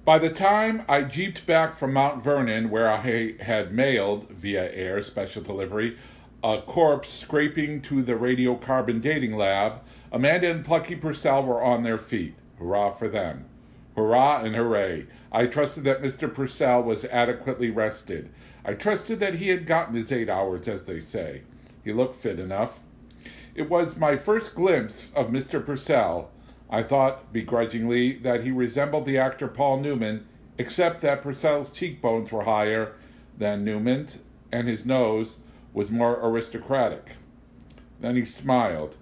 By the time I jeeped back from Mount Vernon, where I had mailed, via air special delivery, a corpse scraping to the radiocarbon dating lab, Amanda and Plucky Purcell were on their feet. Hurrah for them. Hurrah and hooray. I trusted that Mr. Purcell was adequately rested. I trusted that he had gotten his 8 hours, as they say. He looked fit enough. It was my first glimpse of Mr. Purcell. I thought, begrudgingly, that he resembled the actor Paul Newman, except that Purcell's cheekbones were higher than Newman's, and his nose was more aristocratic. Then he smiled.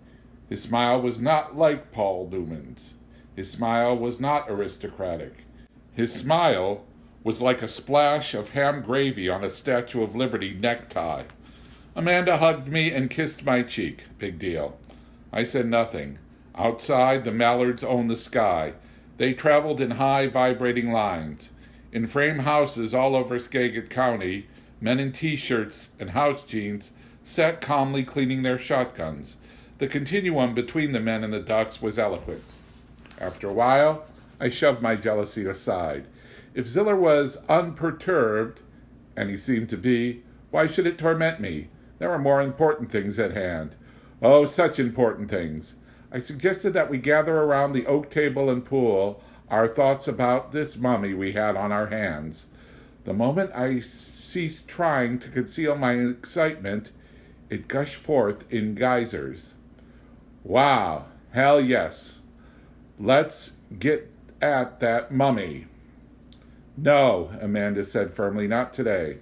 His smile was not like Paul Newman's. His smile was not aristocratic. His smile was like a splash of ham gravy on a Statue of Liberty necktie. Amanda hugged me and kissed my cheek. Big deal. I said nothing. Outside, the mallards owned the sky. They traveled in high, vibrating lines. In frame houses all over Skagit County, men in T-shirts and house jeans sat calmly cleaning their shotguns. The continuum between the men and the ducks was eloquent. After a while, I shoved my jealousy aside. If Ziller was unperturbed, and he seemed to be, why should it torment me? There were more important things at hand. Oh, such important things. I suggested that we gather around the oak table and pool our thoughts about this mummy we had on our hands. The moment I ceased trying to conceal my excitement, it gushed forth in geysers. Wow, hell yes. Let's get at that mummy. No, Amanda said firmly, not today.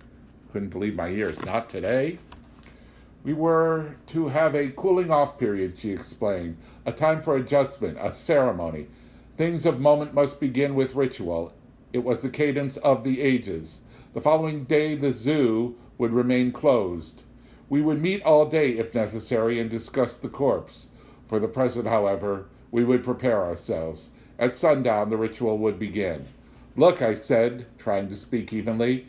Couldn't believe my ears. Not today? We were to have a cooling-off period, she explained, a time for adjustment, a ceremony. Things of moment must begin with ritual. It was the cadence of the ages. The following day, the zoo would remain closed. We would meet all day, if necessary, and discuss the corpse. For the present, however, we would prepare ourselves. At sundown, the ritual would begin. Look, I said, trying to speak evenly,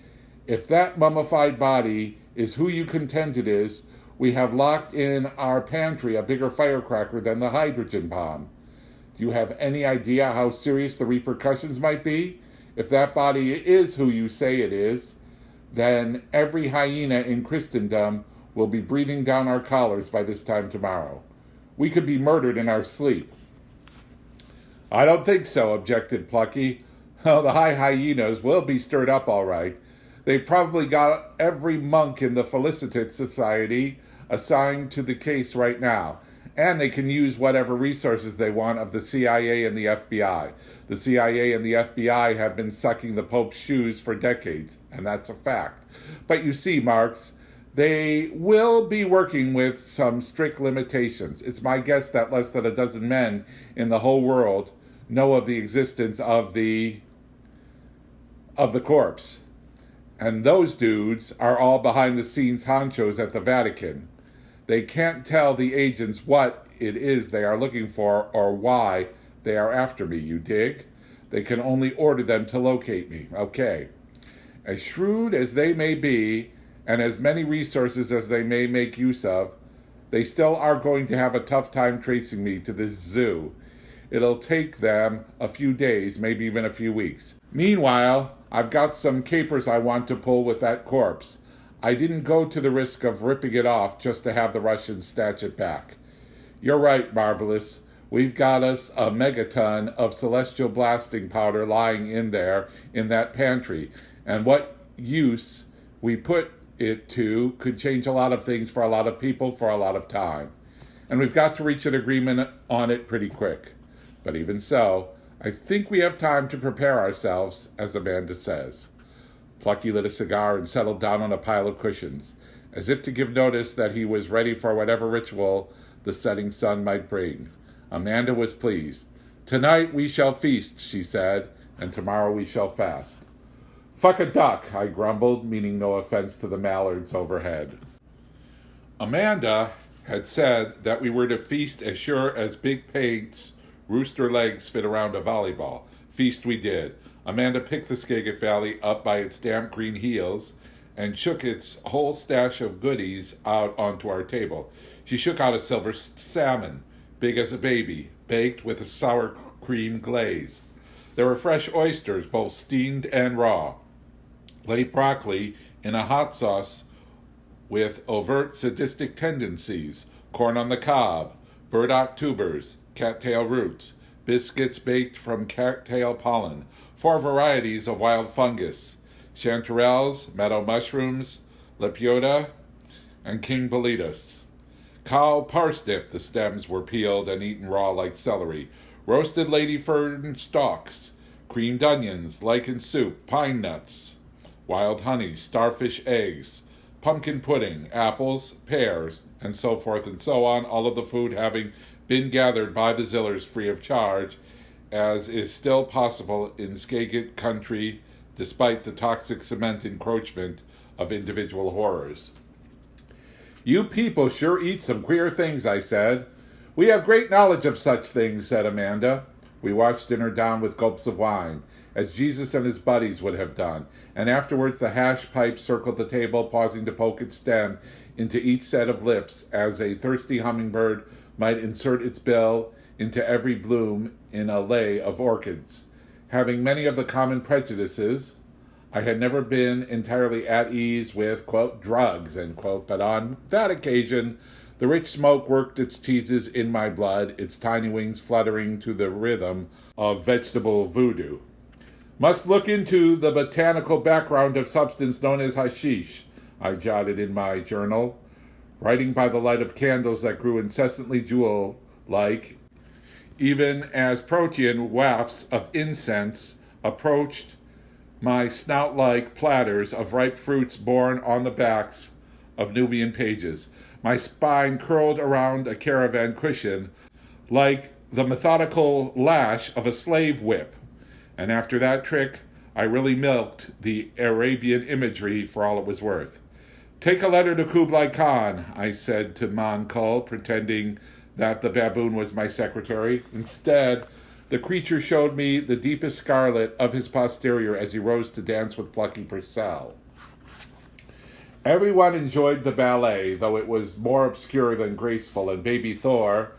if that mummified body is who you contend it is, we have locked in our pantry a bigger firecracker than the hydrogen bomb. Do you have any idea how serious the repercussions might be? If that body is who you say it is, then every hyena in Christendom will be breathing down our collars by this time tomorrow. We could be murdered in our sleep. I don't think so, objected Plucky. Oh, the high hyenas will be stirred up all right. They've probably got every monk in the Felicitate Society assigned to the case right now, and they can use whatever resources they want of the CIA and the FBI. The CIA and the FBI have been sucking the Pope's shoes for decades, and that's a fact. But you see, Marx, they will be working with some strict limitations. It's my guess that less than a dozen men in the whole world know of the existence of the corpse. And those dudes are all behind-the-scenes honchos at the Vatican. They can't tell the agents what it is they are looking for or why they are after me, you dig? They can only order them to locate me. Okay. As shrewd as they may be, and as many resources as they may make use of, they still are going to have a tough time tracing me to this zoo. It'll take them a few days, maybe even a few weeks. Meanwhile, I've got some capers I want to pull with that corpse. I didn't go to the risk of ripping it off just to have the Russians snatch it back. You're right, Marvelous. We've got us a megaton of celestial blasting powder lying in there in that pantry, and what use we put it to could change a lot of things for a lot of people for a lot of time. And we've got to reach an agreement on it pretty quick. But even so, I think we have time to prepare ourselves, as Amanda says. Plucky lit a cigar and settled down on a pile of cushions, as if to give notice that he was ready for whatever ritual the setting sun might bring. Amanda was pleased. Tonight we shall feast, she said, and tomorrow we shall fast. Fuck a duck, I grumbled, meaning no offense to the mallards overhead. Amanda had said that we were to feast as sure as big pigs' rooster legs fit around a volleyball. Feast we did. Amanda picked the Skagit Valley up by its damp green heels and shook its whole stash of goodies out onto our table. She shook out a silver salmon, big as a baby, baked with a sour cream glaze. There were fresh oysters, both steamed and raw, late broccoli in a hot sauce with overt sadistic tendencies, corn on the cob, burdock tubers, cattail roots, biscuits baked from cattail pollen, 4 varieties of wild fungus, chanterelles, meadow mushrooms, lepiota, and king boletus. Cow parsnip, the stems were peeled and eaten raw like celery, roasted lady fern stalks, creamed onions, lichen soup, pine nuts, wild honey, starfish eggs, pumpkin pudding, apples, pears, and so forth and so on, all of the food having been gathered by the Zillers free of charge, as is still possible in Skagit country despite the toxic cement encroachment of individual horrors. "You people sure eat some queer things," I said. "We have great knowledge of such things," said Amanda. We washed dinner down with gulps of wine, as Jesus and his buddies would have done, and afterwards the hash pipe circled the table, pausing to poke its stem into each set of lips, as a thirsty hummingbird might insert its bill into every bloom in a lay of orchids. Having many of the common prejudices, I had never been entirely at ease with, quote, drugs, end quote, but on that occasion the rich smoke worked its teases in my blood, its tiny wings fluttering to the rhythm of vegetable voodoo. "Must look into the botanical background of substance known as hashish," I jotted in my journal, writing by the light of candles that grew incessantly jewel-like, even as protean wafts of incense approached my snout-like platters of ripe fruits borne on the backs of Nubian pages. My spine curled around a caravan cushion like the methodical lash of a slave whip, and after that trick I really milked the Arabian imagery for all it was worth. "Take a letter to Kublai Khan," I said to Monkul, pretending that the baboon was my secretary. Instead, the creature showed me the deepest scarlet of his posterior as he rose to dance with Plucky Purcell. Everyone enjoyed the ballet, though it was more obscure than graceful, and baby Thor,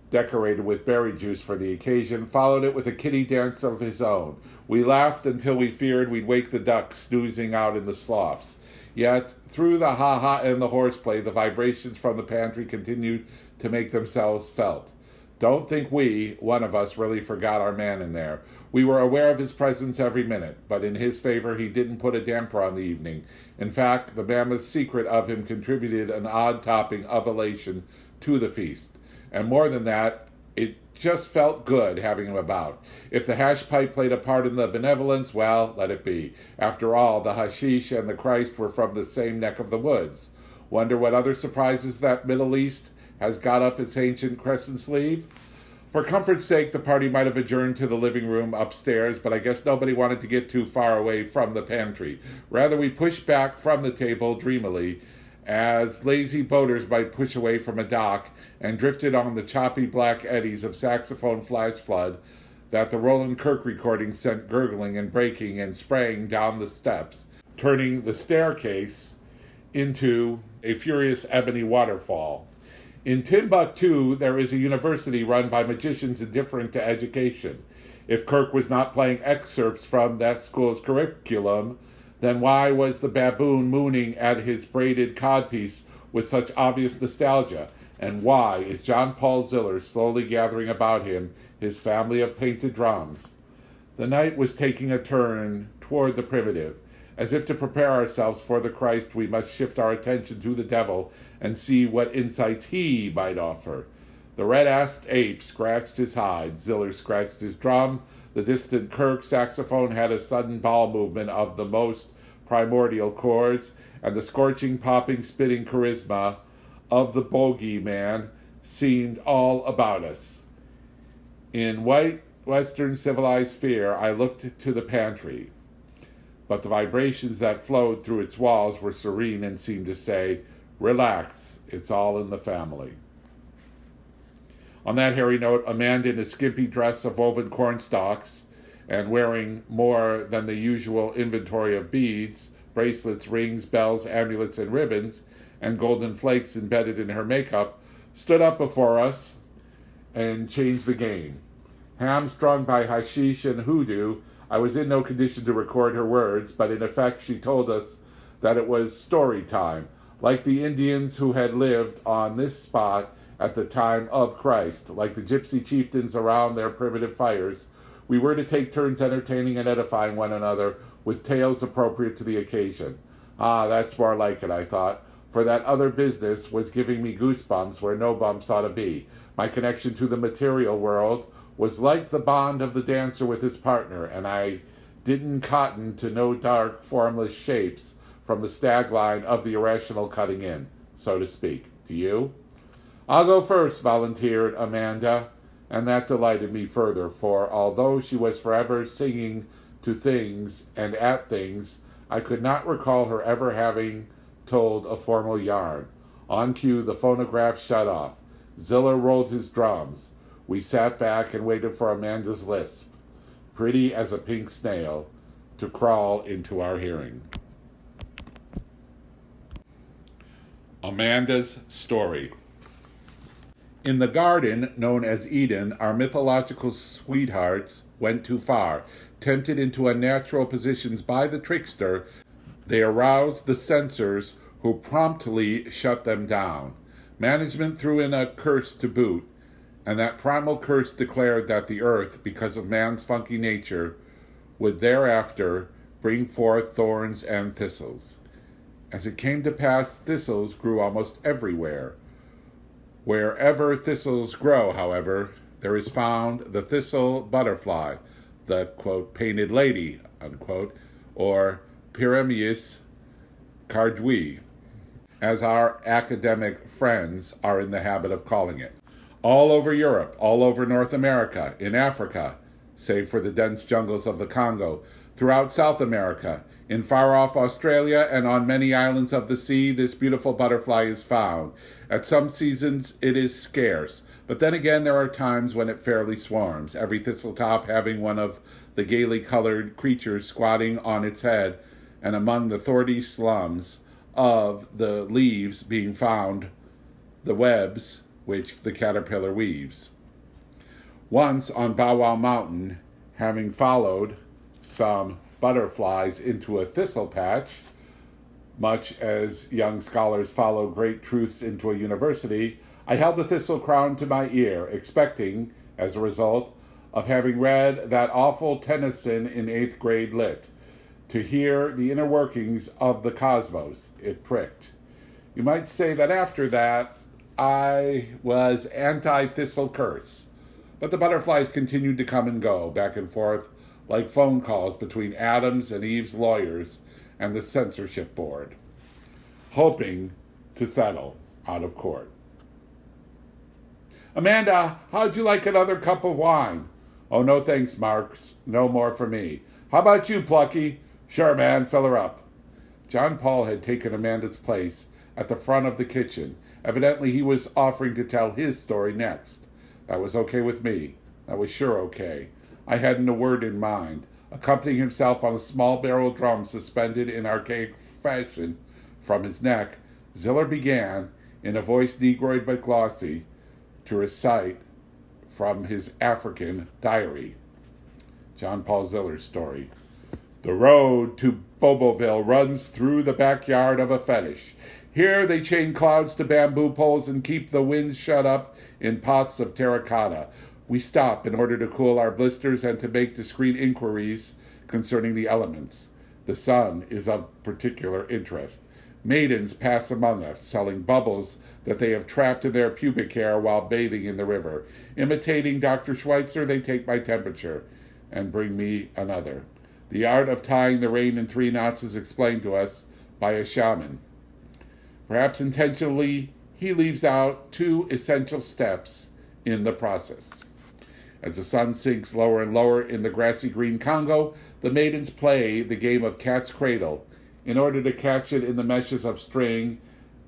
decorated with berry juice for the occasion, followed it with a kitty dance of his own. We laughed until we feared we'd wake the ducks snoozing out in the sloughs. Yet, through the ha-ha and the horseplay, the vibrations from the pantry continued to make themselves felt. Don't think we, one of us, really forgot our man in there. We were aware of his presence every minute, but in his favor he didn't put a damper on the evening. In fact, the mammoth secret of him contributed an odd topping of elation to the feast. And more than that, it just felt good having him about. If the hash pipe played a part in the benevolence, well, let it be. After all, the hashish and the Christ were from the same neck of the woods. Wonder what other surprises that Middle East has got up its ancient crescent sleeve? For comfort's sake, the party might have adjourned to the living room upstairs, but I guess nobody wanted to get too far away from the pantry. Rather, we pushed back from the table dreamily, as lazy boaters might push away from a dock, and drifted on the choppy black eddies of saxophone flash flood that the Roland Kirk recording sent gurgling and breaking and spraying down the steps, turning the staircase into a furious ebony waterfall. In Timbuktu, there is a university run by magicians indifferent to education. If Kirk was not playing excerpts from that school's curriculum, then why was the baboon mooning at his braided codpiece with such obvious nostalgia? And why is John Paul Ziller slowly gathering about him his family of painted drums? The night was taking a turn toward the primitive. As if to prepare ourselves for the Christ, we must shift our attention to the devil and see what insights he might offer. The red-assed ape scratched his hide, Ziller scratched his drum, the distant Kirk saxophone had a sudden bowel movement of the most primordial chords, and the scorching, popping, spitting charisma of the bogey man seemed all about us. In white Western civilized fear, I looked to the pantry, but the vibrations that flowed through its walls were serene and seemed to say, "Relax, it's all in the family." On that hairy note, Amanda, in a skimpy dress of woven cornstalks and wearing more than the usual inventory of beads, bracelets, rings, bells, amulets, and ribbons, and golden flakes embedded in her makeup, stood up before us and changed the game. Hamstrung by hashish and hoodoo, I was in no condition to record her words, but in effect she told us that it was story time, like the Indians who had lived on this spot at the time of Christ, like the gypsy chieftains around their primitive fires. We were to take turns entertaining and edifying one another with tales appropriate to the occasion. Ah, that's more like it, I thought, for that other business was giving me goosebumps where no bumps ought to be. My connection to the material world was like the bond of the dancer with his partner, and I didn't cotton to no dark, formless shapes from the stag line of the irrational cutting in, so to speak. Do you? I'll go first, volunteered Amanda, and that delighted me further, for although she was forever singing to things and at things, I could not recall her ever having told a formal yarn. On cue, the phonograph shut off. Ziller rolled his drums. We sat back and waited for Amanda's lisp, pretty as a pink snail, to crawl into our hearing. Amanda's story. In the garden known as Eden, our mythological sweethearts went too far. Tempted into unnatural positions by the trickster, they aroused the censors who promptly shut them down. Management threw in a curse to boot, and that primal curse declared that the earth, because of man's funky nature, would thereafter bring forth thorns and thistles. As it came to pass, thistles grew almost everywhere. Wherever thistles grow, however, there is found the thistle butterfly, the, quote, painted lady, unquote, or Pyrameus cardui, as our academic friends are in the habit of calling it. All over Europe, all over North America, in Africa, save for the dense jungles of the Congo, throughout South America, in far-off Australia, and on many islands of the sea, this beautiful butterfly is found. At some seasons it is scarce, but then again there are times when it fairly swarms, every thistletop having one of the gaily colored creatures squatting on its head, and among the thorny slums of the leaves being found the webs which the caterpillar weaves. Once on Bow Wow Mountain, having followed some butterflies into a thistle patch, much as young scholars follow great truths into a university, I held the thistle crown to my ear, expecting, as a result of having read that awful Tennyson in 8th grade lit, to hear the inner workings of the cosmos. It pricked. You might say that after that, I was anti-thistle curse, but the butterflies continued to come and go, back and forth, like phone calls between Adams and Eve's lawyers and the censorship board, hoping to settle out of court. Amanda, how'd you like another cup of wine? Oh, no thanks, Marks. No more for me. How about you, Plucky? Sure, man, fill her up. John Paul had taken Amanda's place at the front of the kitchen. Evidently he was offering to tell his story next. That was okay with me. That was sure okay. I hadn't a word in mind. Accompanying himself on a small barrel drum suspended in archaic fashion from his neck, Ziller began, in a voice negroid but glossy, to recite from his African diary. John Paul Ziller's story. The road to Boboville runs through the backyard of a fetish. Here they chain clouds to bamboo poles and keep the winds shut up in pots of terracotta. We stop in order to cool our blisters and to make discreet inquiries concerning the elements. The sun is of particular interest. Maidens pass among us, selling bubbles that they have trapped in their pubic hair while bathing in the river. Imitating Dr. Schweitzer, they take my temperature and bring me another. The art of tying the rein in 3 knots is explained to us by a shaman. Perhaps intentionally, he leaves out 2 essential steps in the process. As the sun sinks lower and lower in the grassy green Congo, the maidens play the game of cat's cradle in order to catch it in the meshes of string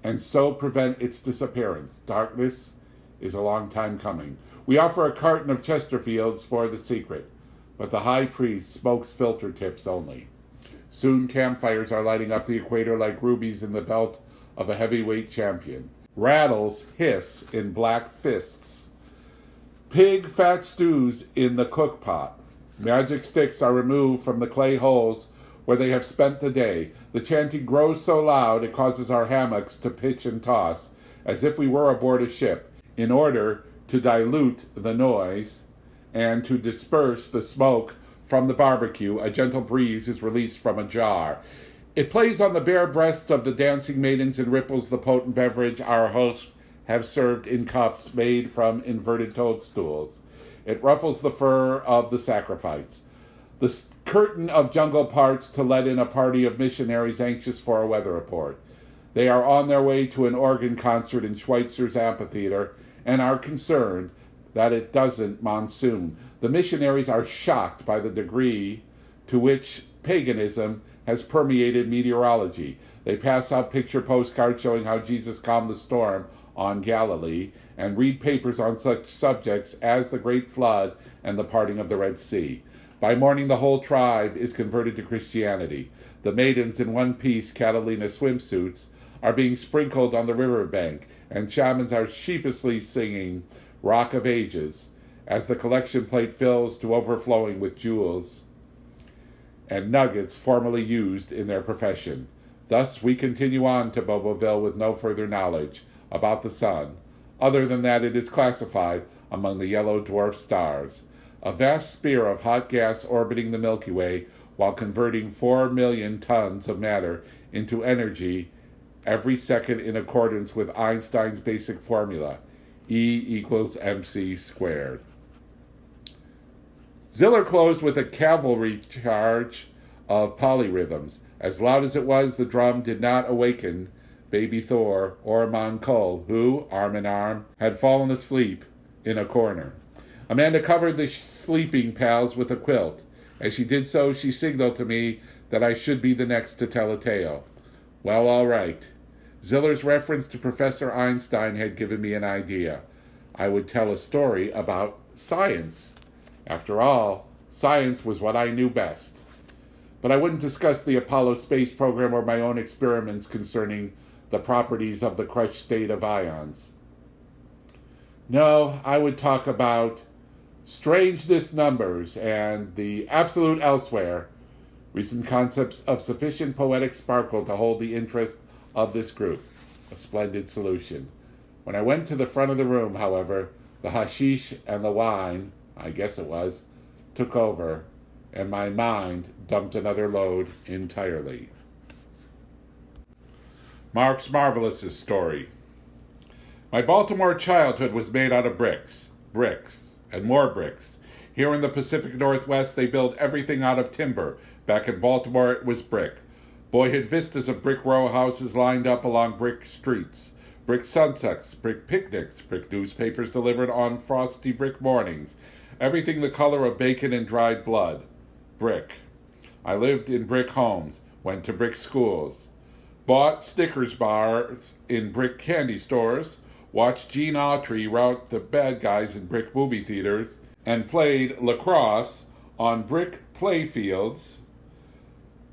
and so prevent its disappearance. Darkness is a long time coming. We offer a carton of Chesterfields for the secret, but the high priest smokes filter tips only. Soon campfires are lighting up the equator like rubies in the belt of a heavyweight champion. Rattles hiss in black fists. Pig fat stews in the cook pot. Magic sticks are removed from the clay holes where they have spent the day. The chanting grows so loud it causes our hammocks to pitch and toss, as if we were aboard a ship. In order to dilute the noise and to disperse the smoke from the barbecue, a gentle breeze is released from a jar. It plays on the bare breasts of the dancing maidens and ripples the potent beverage our hosts have served in cups made from inverted toadstools. It ruffles the fur of the sacrifice. The curtain of jungle parts to let in a party of missionaries anxious for a weather report. They are on their way to an organ concert in Schweitzer's amphitheater and are concerned that it doesn't monsoon. The missionaries are shocked by the degree to which paganism has permeated meteorology. They pass out picture postcards showing how Jesus calmed the storm on Galilee and read papers on such subjects as the Great Flood and the parting of the Red Sea. By morning, the whole tribe is converted to Christianity. The maidens in one-piece Catalina swimsuits are being sprinkled on the riverbank, and shamans are sheepishly singing Rock of Ages as the collection plate fills to overflowing with jewels and nuggets formerly used in their profession. Thus we continue on to Boboville with no further knowledge about the sun, other than that it is classified among the yellow dwarf stars, a vast sphere of hot gas orbiting the Milky Way while converting 4 million tons of matter into energy every second in accordance with Einstein's basic formula, E=mc squared. Ziller closed with a cavalry charge of polyrhythms. As loud as it was, the drum did not awaken baby Thor or Moncol, who, arm in arm, had fallen asleep in a corner. Amanda covered the sleeping pals with a quilt. As she did so, she signaled to me that I should be the next to tell a tale. Well, all right. Ziller's reference to Professor Einstein had given me an idea. I would tell a story about science. After all, science was what I knew best. But I wouldn't discuss the Apollo space program or my own experiments concerning the properties of the crushed state of ions. No, I would talk about strangeness numbers and the absolute elsewhere, recent concepts of sufficient poetic sparkle to hold the interest of this group. A splendid solution. When I went to the front of the room, however, the hashish and the wine, I guess it was, took over, and my mind dumped another load entirely. Mark's Marvelous' story. My Baltimore childhood was made out of bricks, and more bricks. Here in the Pacific Northwest, they build everything out of timber. Back in Baltimore, it was brick. Boyhood vistas of brick row houses lined up along brick streets. Brick sunsets, brick picnics, brick newspapers delivered on frosty brick mornings. Everything the color of bacon and dried blood. Brick. I lived in brick homes, went to brick schools, bought Snickers bars in brick candy stores, watched Gene Autry rout the bad guys in brick movie theaters, and played lacrosse on brick playfields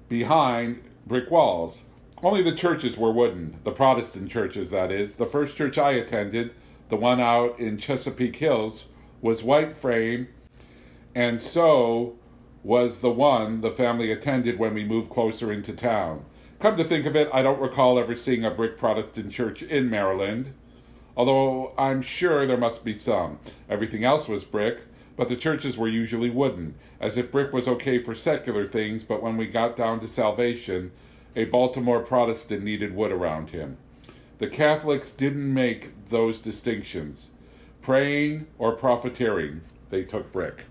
behind brick walls. Only the churches were wooden, the Protestant churches, that is. The first church I attended, the one out in Chesapeake Hills, was white frame, and so was the one the family attended when we moved closer into town. Come to think of it, I don't recall ever seeing a brick Protestant church in Maryland, although I'm sure there must be some. Everything else was brick, but the churches were usually wooden, as if brick was okay for secular things, but when we got down to salvation, a Baltimore Protestant needed wood around him. The Catholics didn't make those distinctions. Praying or profiteering, they took brick.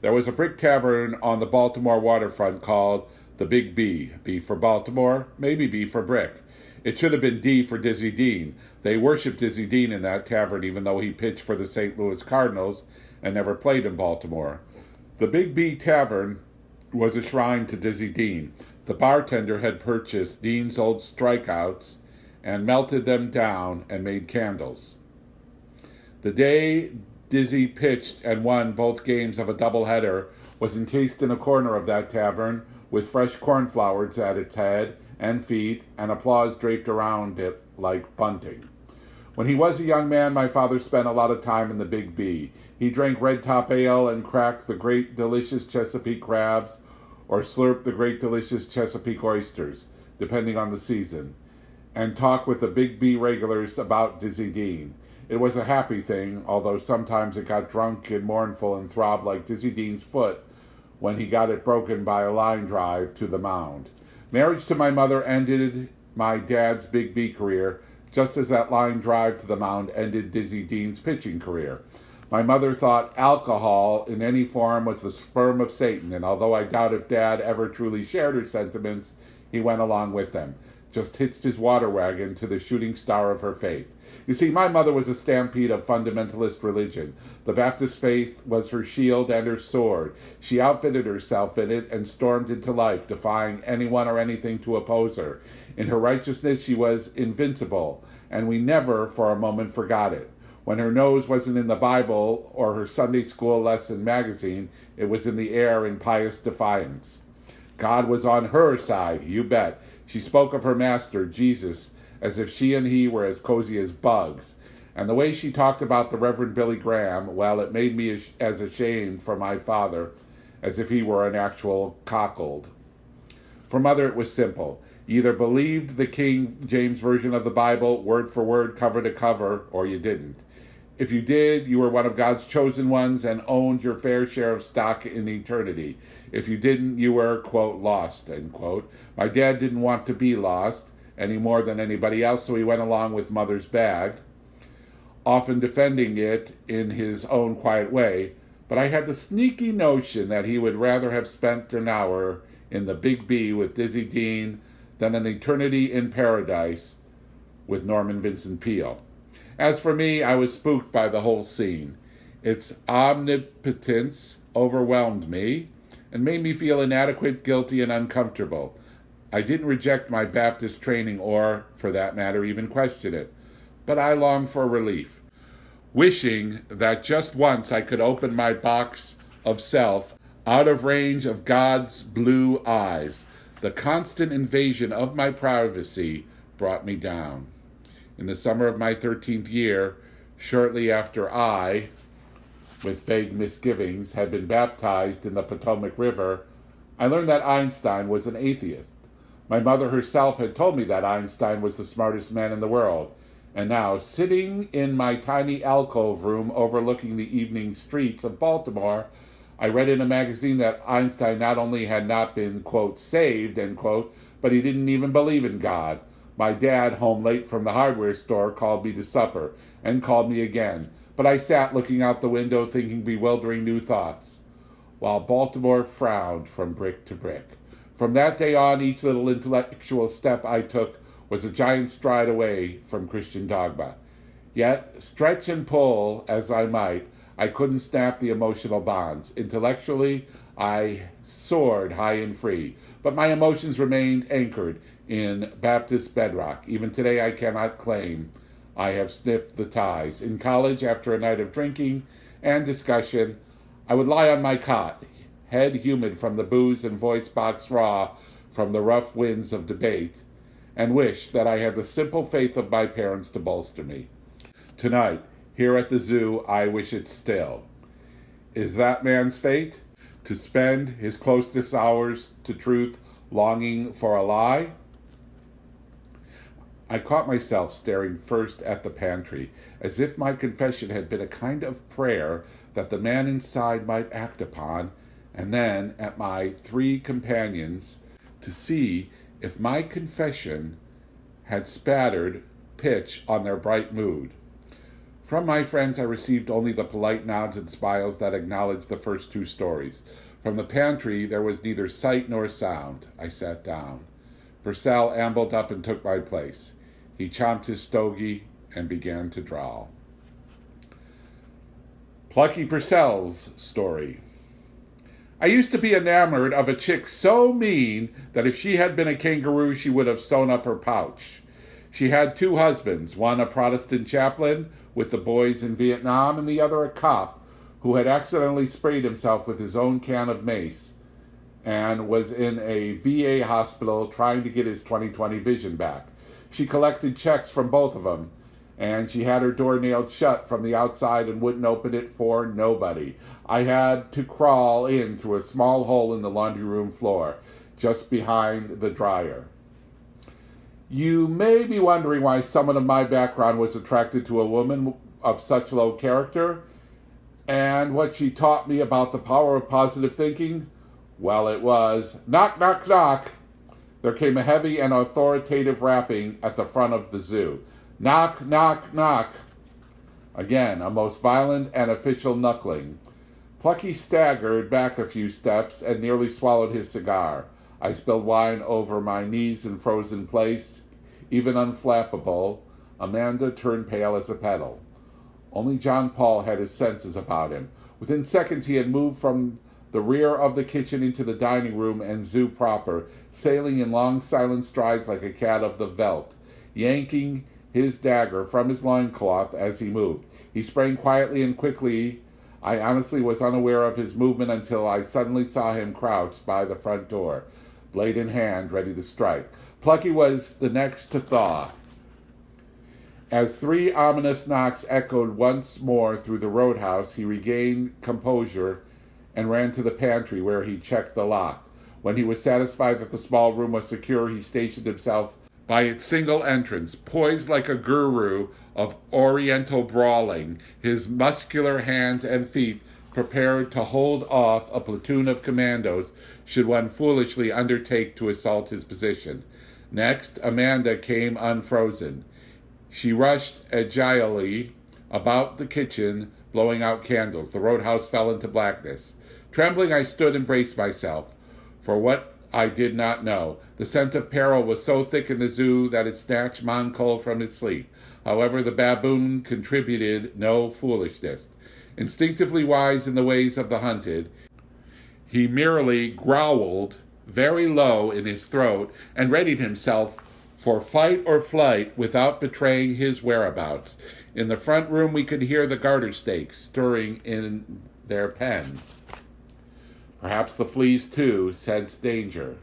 There was a brick tavern on the Baltimore waterfront called the Big B. B for Baltimore, maybe B for brick. It should have been D for Dizzy Dean. They worshipped Dizzy Dean in that tavern, even though he pitched for the St. Louis Cardinals and never played in Baltimore. The Big B Tavern was a shrine to Dizzy Dean. The bartender had purchased Dean's old strikeouts and melted them down and made candles. The day Dizzy pitched and won both games of a doubleheader was encased in a corner of that tavern with fresh cornflowers at its head and feet and applause draped around it like bunting. When he was a young man, my father spent a lot of time in the Big B. He drank red top ale and cracked the great delicious Chesapeake crabs, or slurped the great delicious Chesapeake oysters, depending on the season, and talked with the Big B regulars about Dizzy Dean. It was a happy thing, although sometimes it got drunk and mournful and throbbed like Dizzy Dean's foot when he got it broken by a line drive to the mound. Marriage to my mother ended my dad's Big B career, just as that line drive to the mound ended Dizzy Dean's pitching career. My mother thought alcohol in any form was the sperm of Satan, and although I doubt if Dad ever truly shared her sentiments, he went along with them, just hitched his water wagon to the shooting star of her faith. You see, my mother was a stampede of fundamentalist religion. The Baptist faith was her shield and her sword. She outfitted herself in it and stormed into life, defying anyone or anything to oppose her. In her righteousness, she was invincible, and we never for a moment forgot it. When her nose wasn't in the Bible or her Sunday school lesson magazine, it was in the air in pious defiance. God was on her side, you bet. She spoke of her master, Jesus, as if she and he were as cozy as bugs. And the way she talked about the Reverend Billy Graham, well, it made me as ashamed for my father as if he were an actual cuckold. For Mother, it was simple. You either believed the King James Version of the Bible, word for word, cover to cover, or you didn't. If you did, you were one of God's chosen ones and owned your fair share of stock in eternity. If you didn't, you were, quote, lost, end quote. My dad didn't want to be lost any more than anybody else, so he went along with Mother's bag, often defending it in his own quiet way. But I had the sneaky notion that he would rather have spent an hour in the Big B with Dizzy Dean than an eternity in paradise with Norman Vincent Peale. As for me, I was spooked by the whole scene. Its omnipotence overwhelmed me and made me feel inadequate, guilty, and uncomfortable. I didn't reject my Baptist training or, for that matter, even question it, but I longed for relief, wishing that just once I could open my box of self out of range of God's blue eyes. The constant invasion of my privacy brought me down. In the summer of my 13th year, shortly after I, with vague misgivings, had been baptized in the Potomac River, I learned that Einstein was an atheist. My mother herself had told me that Einstein was the smartest man in the world, and now, sitting in my tiny alcove room overlooking the evening streets of Baltimore, I read in a magazine that Einstein not only had not been, quote, saved, end quote, but he didn't even believe in God. My dad, home late from the hardware store, called me to supper, and called me again. But I sat looking out the window thinking bewildering new thoughts, while Baltimore frowned from brick to brick. From that day on, each little intellectual step I took was a giant stride away from Christian dogma. Yet, stretch and pull as I might, I couldn't snap the emotional bonds. Intellectually, I soared high and free, but my emotions remained anchored in Baptist bedrock. Even today, I cannot claim I have snipped the ties. In college, after a night of drinking and discussion, I would lie on my cot, head humid from the booze and voice box raw from the rough winds of debate, and wish that I had the simple faith of my parents to bolster me. Tonight, here at the zoo, I wish it still. Is that man's fate? To spend his closest hours to truth longing for a lie? I caught myself staring first at the pantry, as if my confession had been a kind of prayer that the man inside might act upon, and then at my three companions to see if my confession had spattered pitch on their bright mood. From my friends I received only the polite nods and smiles that acknowledged the first two stories. From the pantry there was neither sight nor sound. I sat down. Purcell ambled up and took my place. He chomped his stogie and began to drawl. Plucky Purcell's story. I used to be enamored of a chick so mean that if she had been a kangaroo, she would have sewn up her pouch. She had two husbands, one a Protestant chaplain with the boys in Vietnam, and the other a cop who had accidentally sprayed himself with his own can of mace and was in a VA hospital trying to get his 20/20 vision back. She collected checks from both of them, and she had her door nailed shut from the outside and wouldn't open it for nobody. I had to crawl in through a small hole in the laundry room floor, just behind the dryer. You may be wondering why someone of my background was attracted to a woman of such low character, and what she taught me about the power of positive thinking. Well, it was, knock, knock, knock. There came a heavy and authoritative rapping at the front of the zoo. Knock, knock, knock. Again, a most violent and official knuckling. Plucky staggered back a few steps and nearly swallowed his cigar. I spilled wine over my knees in frozen place, even unflappable. Amanda turned pale as a petal. Only John Paul had his senses about him. Within seconds he had moved from the rear of the kitchen into the dining room and zoo proper, sailing in long silent strides like a cat of the veldt, yanking his dagger from his loincloth as he moved. He sprang quietly and quickly. I honestly was unaware of his movement until I suddenly saw him crouched by the front door, blade in hand, ready to strike. Plucky was the next to thaw. As 3 ominous knocks echoed once more through the roadhouse, he regained composure and ran to the pantry where he checked the lock. When he was satisfied that the small room was secure, he stationed himself by its single entrance, poised like a guru of oriental brawling, his muscular hands and feet prepared to hold off a platoon of commandos should one foolishly undertake to assault his position. Next, Amanda came unfrozen. She rushed agilely about the kitchen, blowing out candles. The roadhouse fell into blackness. Trembling, I stood and braced myself for what I did not know. The scent of peril was so thick in the zoo that it snatched Moncol from his sleep. However, the baboon contributed no foolishness. Instinctively wise in the ways of the hunted, he merely growled very low in his throat and readied himself for fight or flight without betraying his whereabouts. In the front room we could hear the garter snakes stirring in their pen. Perhaps the fleas, too, sensed danger.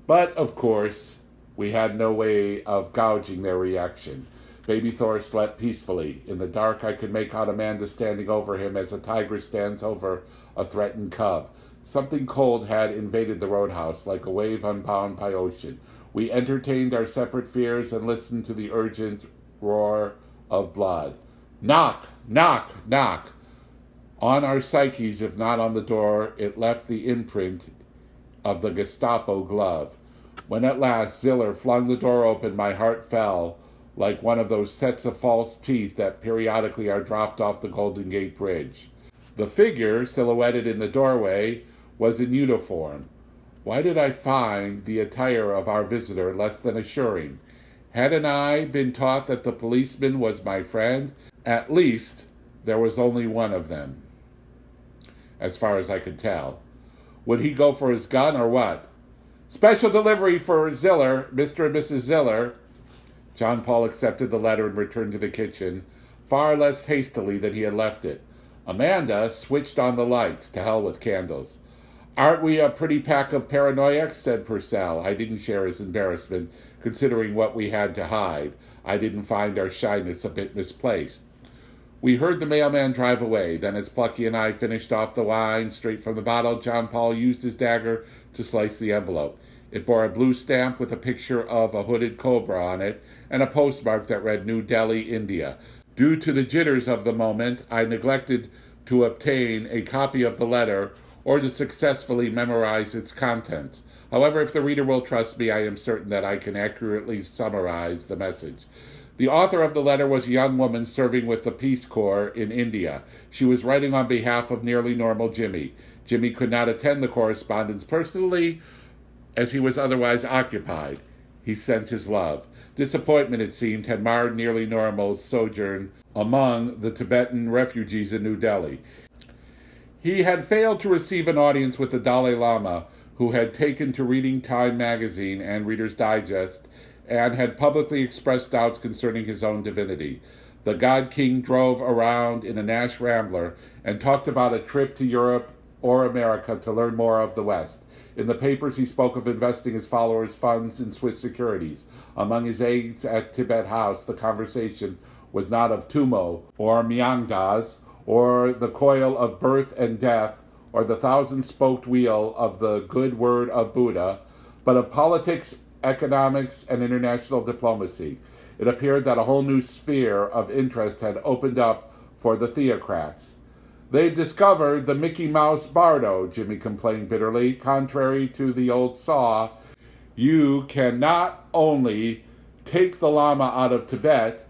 But, of course, we had no way of gauging their reaction. Baby Thor slept peacefully. In the dark I could make out Amanda standing over him as a tiger stands over a threatened cub. Something cold had invaded the roadhouse, like a wave unbound by ocean. We entertained our separate fears and listened to the urgent roar of blood. Knock! Knock! Knock! On our psyches, if not on the door, it left the imprint of the Gestapo glove. When at last Ziller flung the door open, my heart fell like one of those sets of false teeth that periodically are dropped off the Golden Gate Bridge. The figure, silhouetted in the doorway, was in uniform. Why did I find the attire of our visitor less than assuring? Hadn't I been taught that the policeman was my friend? At least there was only one of them, as far as I could tell. Would he go for his gun or what? Special delivery for Ziller, Mr. and Mrs. Ziller. John Paul accepted the letter and returned to the kitchen, far less hastily than he had left it. Amanda switched on the lights. To hell with candles. Aren't we a pretty pack of paranoiacs? Said Purcell. I didn't share his embarrassment, considering what we had to hide. I didn't find our shyness a bit misplaced. We heard the mailman drive away. Then as Plucky and I finished off the wine straight from the bottle, John Paul used his dagger to slice the envelope. It bore a blue stamp with a picture of a hooded cobra on it and a postmark that read New Delhi, India. Due to the jitters of the moment, I neglected to obtain a copy of the letter or to successfully memorize its contents. However, if the reader will trust me, I am certain that I can accurately summarize the message. The author of the letter was a young woman serving with the Peace Corps in India. She was writing on behalf of Nearly Normal Jimmy. Jimmy could not attend the correspondence personally, as he was otherwise occupied. He sent his love. Disappointment, it seemed, had marred Nearly Normal's sojourn among the Tibetan refugees in New Delhi. He had failed to receive an audience with the Dalai Lama, who had taken to reading Time magazine and Reader's Digest, and had publicly expressed doubts concerning his own divinity. The God King drove around in a Nash Rambler and talked about a trip to Europe or America to learn more of the West. In the papers, he spoke of investing his followers' funds in Swiss securities. Among his aides at Tibet House, the conversation was not of Tumo or Myangas or the coil of birth and death or the thousand-spoked wheel of the good word of Buddha, but of politics, economics, and international diplomacy. It appeared that a whole new sphere of interest had opened up for the theocrats. "They've discovered the Mickey Mouse Bardo," Jimmy complained bitterly. "Contrary to the old saw, you can not only take the Lama out of Tibet,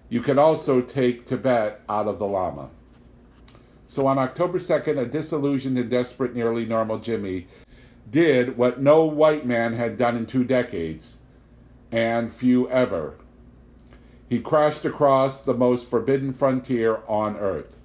you can also take Tibet out of the Lama." So on October 2nd, a disillusioned and desperate, nearly normal Jimmy did what no white man had done in 2 decades, and few ever. He crashed across the most forbidden frontier on earth.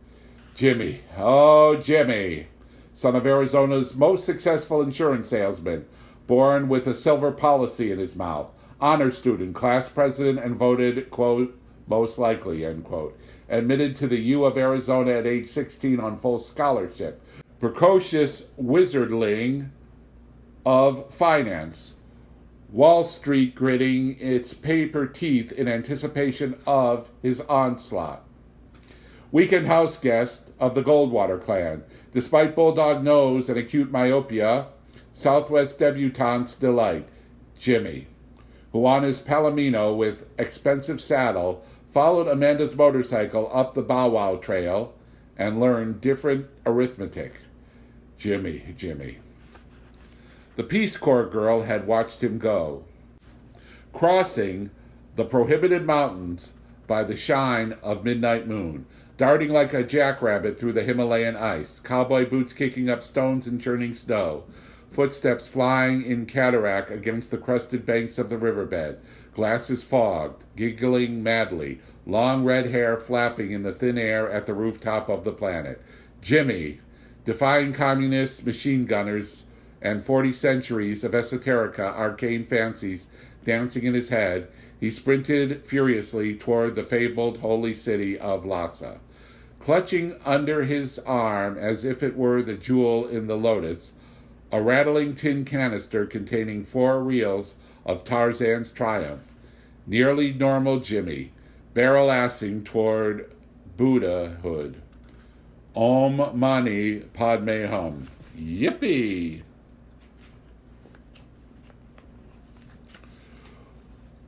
Jimmy, oh Jimmy, son of Arizona's most successful insurance salesman, born with a silver policy in his mouth, honor student, class president, and voted, quote, most likely, end quote, admitted to the U of Arizona at age 16 on full scholarship, precocious wizardling of finance, Wall Street gritting its paper teeth in anticipation of his onslaught. Weekend house guest of the Goldwater clan. Despite bulldog nose and acute myopia, Southwest debutante's delight, Jimmy, who on his Palomino with expensive saddle followed Amanda's motorcycle up the Bow Wow Trail and learned different arithmetic. Jimmy. The Peace Corps girl had watched him go, crossing the prohibited mountains by the shine of midnight moon, darting like a jackrabbit through the Himalayan ice, cowboy boots kicking up stones and churning snow, footsteps flying in cataract against the crusted banks of the riverbed, glasses fogged, giggling madly, long red hair flapping in the thin air at the rooftop of the planet. Jimmy, defying communists, machine gunners, and 40 centuries of esoterica, arcane fancies dancing in his head, he sprinted furiously toward the fabled holy city of Lhasa. Clutching under his arm, as if it were the jewel in the lotus, a rattling tin canister containing 4 reels of Tarzan's Triumph. Nearly normal Jimmy, barrel-assing toward Buddhahood. Om Mani Padme Hum. Yippee!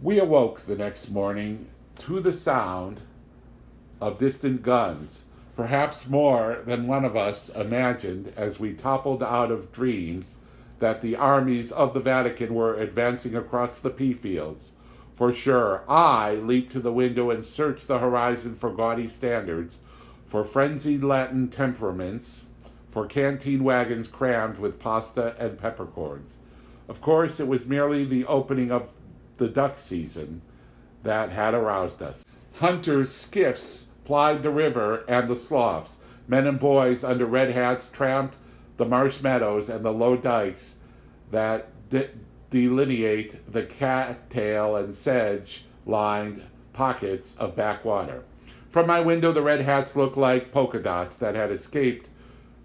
We awoke the next morning to the sound of distant guns, perhaps more than one of us imagined as we toppled out of dreams that the armies of the Vatican were advancing across the pea fields. For sure, I leaped to the window and searched the horizon for gaudy standards, for frenzied Latin temperaments, for canteen wagons crammed with pasta and peppercorns. Of course, it was merely the opening of the duck season that had aroused us. Hunters' skiffs plied the river and the sloughs. Men and boys under red hats tramped the marsh meadows and the low dikes that delineate the cattail and sedge-lined pockets of backwater. From my window, the red hats looked like polka dots that had escaped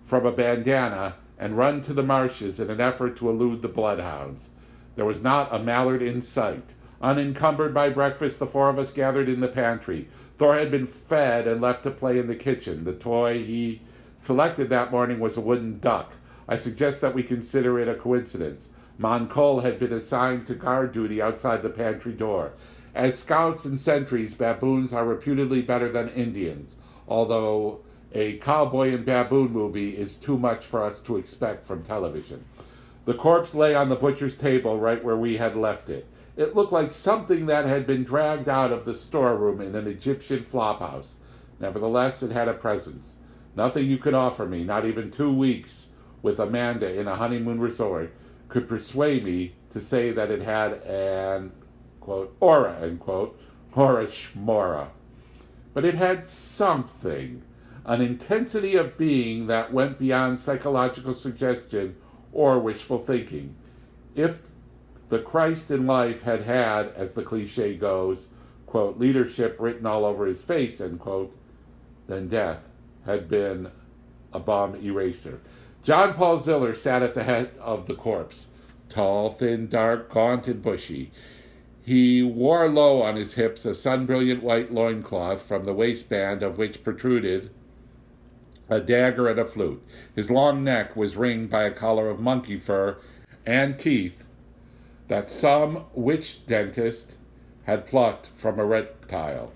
from a bandana and run to the marshes in an effort to elude the bloodhounds. There was not a mallard in sight. Unencumbered by breakfast, the 4 of us gathered in the pantry. Thor had been fed and left to play in the kitchen. The toy he selected that morning was a wooden duck. I suggest that we consider it a coincidence. Mon Cole had been assigned to guard duty outside the pantry door. As scouts and sentries, baboons are reputedly better than Indians, although a cowboy and baboon movie is too much for us to expect from television. The corpse lay on the butcher's table right where we had left it. It looked like something that had been dragged out of the storeroom in an Egyptian flophouse. Nevertheless, it had a presence. Nothing you could offer me, not even 2 weeks with Amanda in a honeymoon resort, could persuade me to say that it had an, quote, aura, end quote, aura shmora. But it had something, an intensity of being that went beyond psychological suggestion or wishful thinking. If the Christ in life had had, as the cliche goes, quote, leadership written all over his face, end quote, then death had been a bomb eraser. John Paul Ziller sat at the head of the corpse, tall, thin, dark, gaunt, and bushy. He wore low on his hips a sun-brilliant white loincloth, from the waistband of which protruded a dagger and a flute. His long neck was ringed by a collar of monkey fur and teeth that some witch dentist had plucked from a reptile.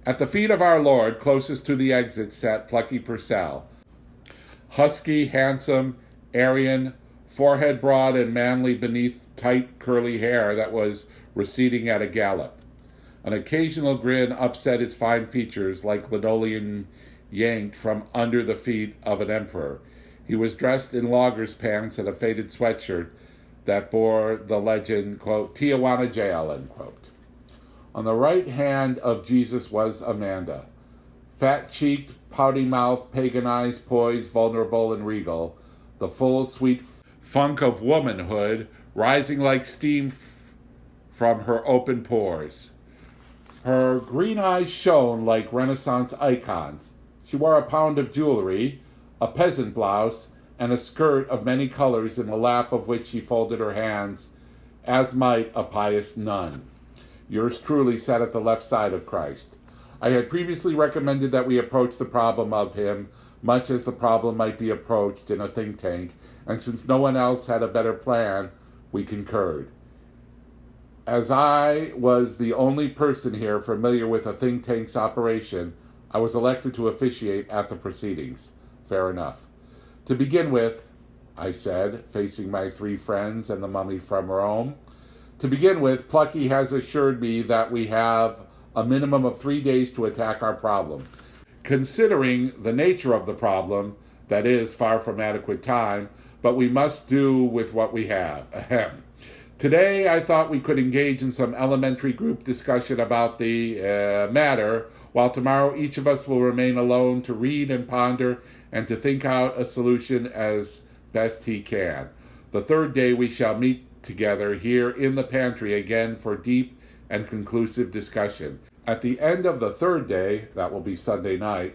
At the feet of our Lord, closest to the exit, sat Plucky Purcell, husky, handsome, Aryan, forehead broad and manly beneath tight curly hair that was receding at a gallop. An occasional grin upset its fine features like linoleum yanked from under the feet of an emperor. He was dressed in logger's pants and a faded sweatshirt that bore the legend, quote, Tijuana Jail, end quote. On the right hand of Jesus was Amanda, fat-cheeked, pouty-mouthed, pagan eyes, poised, vulnerable, and regal, the full, sweet funk of womanhood rising like steam from her open pores. Her green eyes shone like Renaissance icons. She wore a pound of jewelry, a peasant blouse, and a skirt of many colors, in the lap of which she folded her hands, as might a pious nun. Yours truly sat at the left side of Christ. I had previously recommended that we approach the problem of him much as the problem might be approached in a think tank, and since no one else had a better plan, we concurred. As I was the only person here familiar with a think tank's operation, I was elected to officiate at the proceedings. Fair enough. To begin with, I said, facing my three friends and the mummy from Rome, to begin with, Plucky has assured me that we have a minimum of 3 days to attack our problem. Considering the nature of the problem, that is far from adequate time, but we must do with what we have. Ahem. Today, I thought we could engage in some elementary group discussion about the matter, while tomorrow each of us will remain alone to read and ponder and to think out a solution as best he can. The third day we shall meet together here in the pantry again for deep and conclusive discussion. At the end of the third day, that will be Sunday night,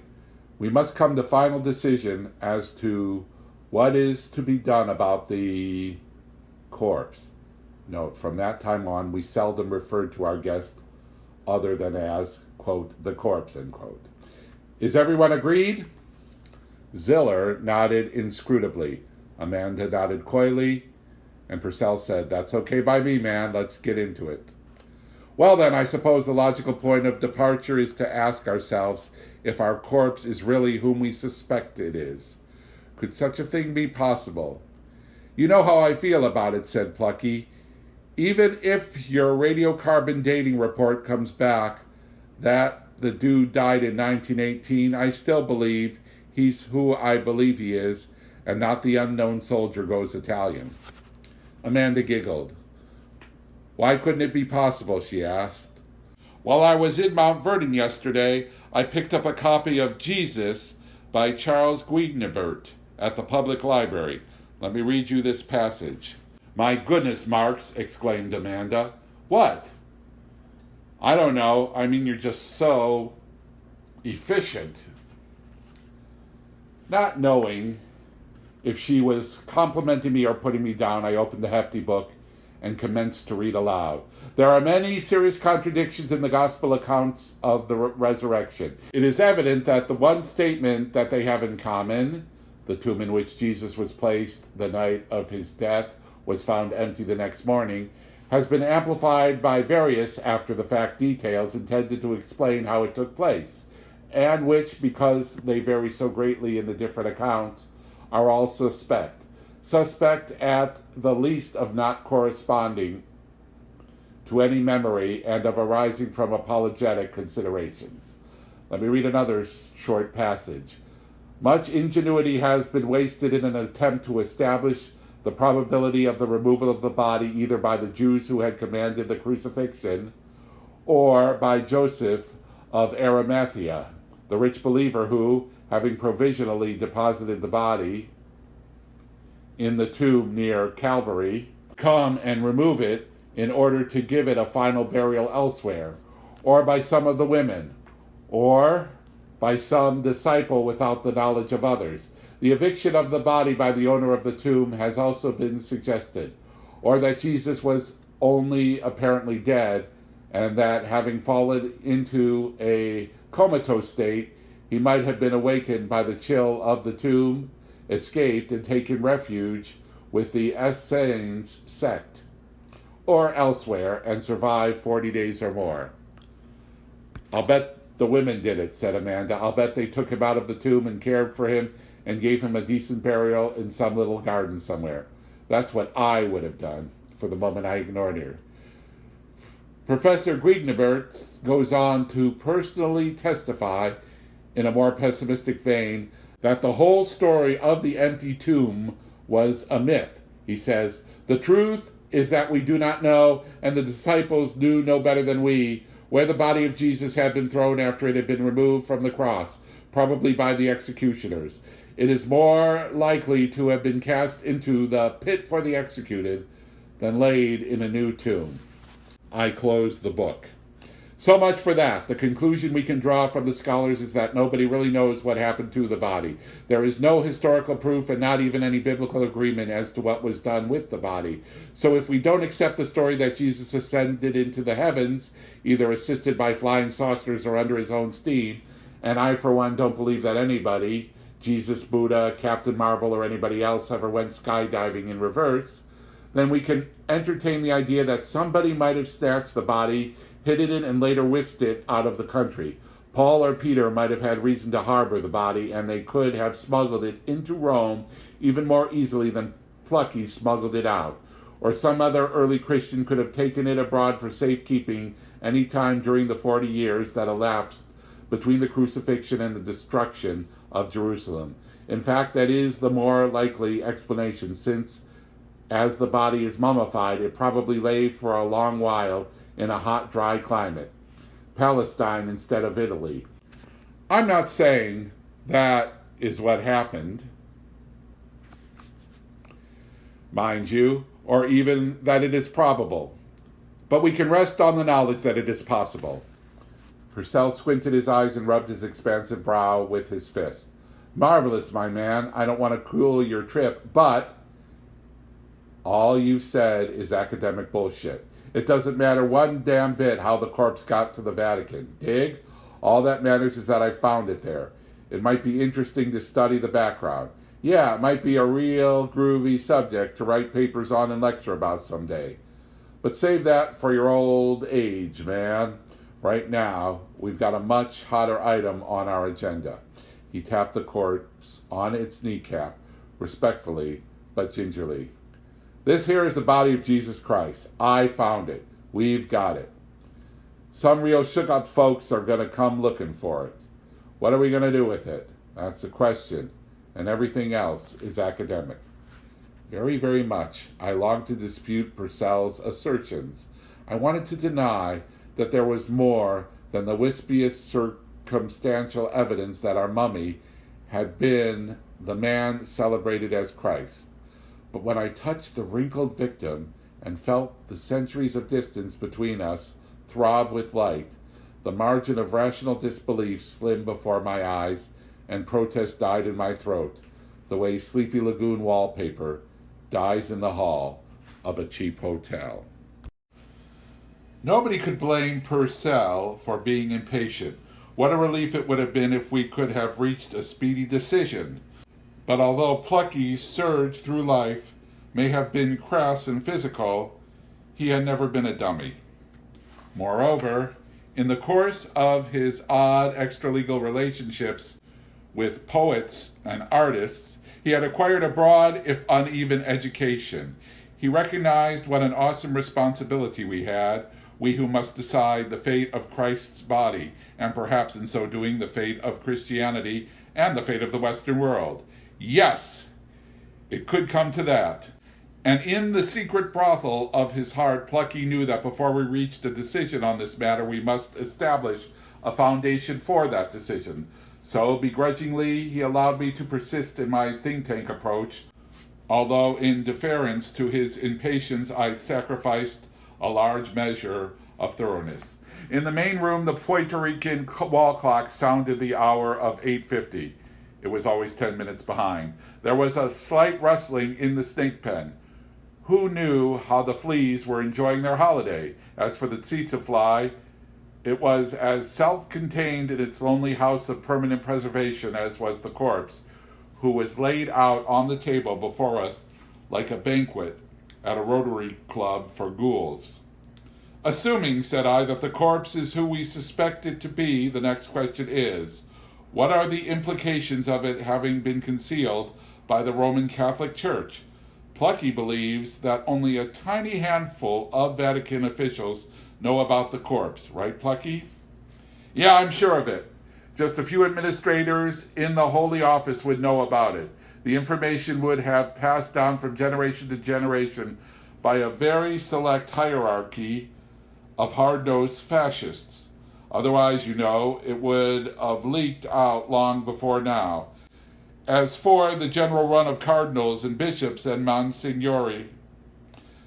we must come to final decision as to what is to be done about the corpse. Note, from that time on, we seldom referred to our guest other than as, quote, the corpse, end quote. Is everyone agreed? Ziller nodded inscrutably. Amanda nodded coyly, and Purcell said, That's okay by me, man. Let's get into it. Well then, I suppose the logical point of departure is to ask ourselves if our corpse is really whom we suspect it is. Could such a thing be possible? You know how I feel about it, said Plucky. Even if your radiocarbon dating report comes back that the dude died in 1918, I still believe he's who I believe he is, and not the unknown soldier goes Italian. Amanda giggled. Why couldn't it be possible, she asked. While I was in Mount Vernon yesterday, I picked up a copy of Jesus by Charles Guignebert at the public library. Let me read you this passage. My goodness, Marks, exclaimed Amanda. What? I don't know. I mean, you're just so efficient. Not knowing if she was complimenting me or putting me down, I opened the hefty book and commenced to read aloud. There are many serious contradictions in the gospel accounts of the resurrection. It is evident that the one statement that they have in common, the tomb in which Jesus was placed the night of his death was found empty the next morning, has been amplified by various after-the-fact details intended to explain how it took place, and which, because they vary so greatly in the different accounts, are all suspect at the least of not corresponding to any memory and of arising from apologetic considerations. Let me read another short passage. Much ingenuity has been wasted in an attempt to establish the probability of the removal of the body either by the Jews who had commanded the crucifixion or by Joseph of Arimathea, the rich believer who, having provisionally deposited the body in the tomb near Calvary, come and remove it in order to give it a final burial elsewhere, or by some of the women, or by some disciple without the knowledge of others. The eviction of the body by the owner of the tomb has also been suggested, or that Jesus was only apparently dead, and that having fallen into a comatose state, he might have been awakened by the chill of the tomb, escaped, and taken refuge with the Essenes sect, or elsewhere, and survived 40 days or more. "I'll bet the women did it," said Amanda. "I'll bet they took him out of the tomb and cared for him and gave him a decent burial in some little garden somewhere. That's what I would have done." For the moment I ignored her. Professor Guignabert goes on to personally testify, in a more pessimistic vein, that the whole story of the empty tomb was a myth. He says, "The truth is that we do not know, and the disciples knew no better than we, where the body of Jesus had been thrown after it had been removed from the cross, probably by the executioners. It is more likely to have been cast into the pit for the executed than laid in a new tomb." I close the book. So much for that. The conclusion we can draw from the scholars is that nobody really knows what happened to the body. There is no historical proof and not even any biblical agreement as to what was done with the body. So if we don't accept the story that Jesus ascended into the heavens, either assisted by flying saucers or under his own steam, and I for one don't believe that anybody, Jesus, Buddha, Captain Marvel, or anybody else ever went skydiving in reverse, then we can entertain the idea that somebody might have snatched the body, hidden it, and later whisked it out of the country. Paul or Peter might have had reason to harbor the body, and they could have smuggled it into Rome even more easily than Plucky smuggled it out. Or some other early Christian could have taken it abroad for safekeeping any time during the 40 years that elapsed between the crucifixion and the destruction of Jerusalem. In fact, that is the more likely explanation, since as the body is mummified, it probably lay for a long while in a hot, dry climate. Palestine instead of Italy. I'm not saying that is what happened, mind you, or even that it is probable. But we can rest on the knowledge that it is possible. Purcell squinted his eyes and rubbed his expansive brow with his fist. "Marvelous, my man. I don't want to cool your trip, but all you've said is academic bullshit. It doesn't matter one damn bit how the corpse got to the Vatican. Dig? All that matters is that I found it there. It might be interesting to study the background. Yeah, it might be a real groovy subject to write papers on and lecture about someday. But save that for your old age, man. Right now, we've got a much hotter item on our agenda." He tapped the corpse on its kneecap, respectfully but gingerly. "This here is the body of Jesus Christ. I found it. We've got it. Some real shook-up folks are going to come looking for it. What are we going to do with it? That's the question, and everything else is academic." Very, very much, I longed to dispute Purcell's assertions. I wanted to deny that there was more than the wispiest circumstantial evidence that our mummy had been the man celebrated as Christ. But when I touched the wrinkled victim and felt the centuries of distance between us throb with light, the margin of rational disbelief slimmed before my eyes, and protest died in my throat, the way Sleepy Lagoon wallpaper dies in the hall of a cheap hotel. Nobody could blame Purcell for being impatient. What a relief it would have been if we could have reached a speedy decision. But although Plucky's surge through life may have been crass and physical, he had never been a dummy. Moreover, in the course of his odd extra-legal relationships with poets and artists, he had acquired a broad, if uneven, education. He recognized what an awesome responsibility we had, we who must decide the fate of Christ's body, and perhaps in so doing the fate of Christianity and the fate of the Western world. Yes, it could come to that. And in the secret brothel of his heart, Plucky knew that before we reached a decision on this matter, we must establish a foundation for that decision. So, begrudgingly, he allowed me to persist in my think tank approach, although in deference to his impatience, I sacrificed a large measure of thoroughness. In the main room, the Puerto Rican wall clock sounded the hour of 8:50. It was always 10 minutes behind. There was a slight rustling in the snake pen. Who knew how the fleas were enjoying their holiday? As for the tsetse fly, it was as self-contained in its lonely house of permanent preservation as was the corpse, who was laid out on the table before us like a banquet at a Rotary Club for ghouls. Assuming, said I, that the corpse is who we suspect it to be, the next question is, what are the implications of it having been concealed by the Roman Catholic Church? Plucky believes that only a tiny handful of Vatican officials know about the corpse, right, Plucky? Yeah, I'm sure of it. Just a few administrators in the Holy Office would know about it. The information would have passed down from generation to generation by a very select hierarchy of hard-nosed fascists. Otherwise, it would have leaked out long before now. As for the general run of cardinals and bishops and monsignori,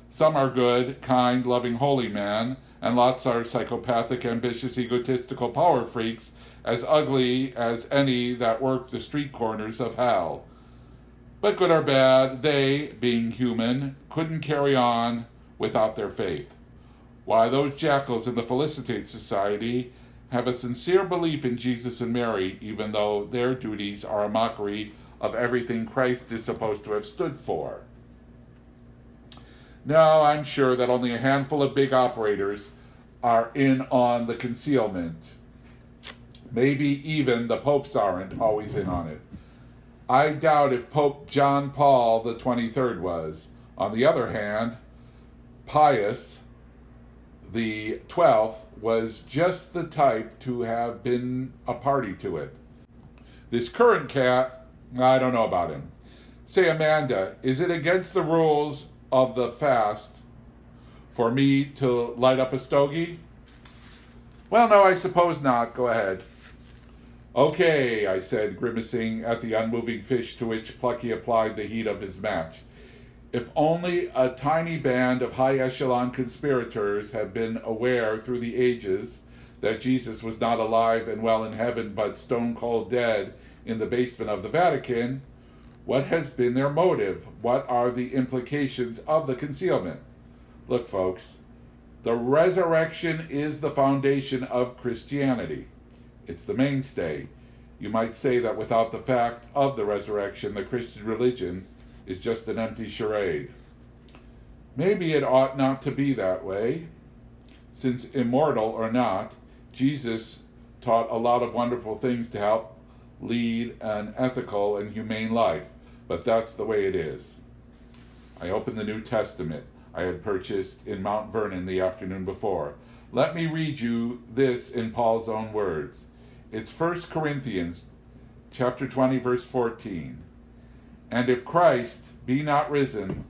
some are good, kind, loving, holy men, and lots are psychopathic, ambitious, egotistical power freaks, as ugly as any that work the street corners of hell. But good or bad, they, being human, couldn't carry on without their faith. Why, those jackals in the Felicitate Society have a sincere belief in Jesus and Mary, even though their duties are a mockery of everything Christ is supposed to have stood for. No, I'm sure that only a handful of big operators are in on the concealment. Maybe even the popes aren't always in on it. I doubt if Pope John Paul the 23rd was. On the other hand, Pius the 12th was just the type to have been a party to it. This current cat, I don't know about him. Say, Amanda, is it against the rules of the fast for me to light up a stogie? Well, no, I suppose not. Go ahead. Okay, I said, grimacing at the unmoving fish to which Plucky applied the heat of his match. If only a tiny band of high-echelon conspirators had been aware through the ages that Jesus was not alive and well in heaven but stone-cold dead in the basement of the Vatican, what has been their motive? What are the implications of the concealment? Look, folks, the resurrection is the foundation of Christianity. It's the mainstay. You might say that without the fact of the resurrection, the Christian religion is just an empty charade. Maybe it ought not to be that way. Since immortal or not, Jesus taught a lot of wonderful things to help lead an ethical and humane life, but that's the way it is. I opened the New Testament I had purchased in Mount Vernon the afternoon before. Let me read you this in Paul's own words. It's 1 Corinthians chapter 20, verse 14. And if Christ be not risen,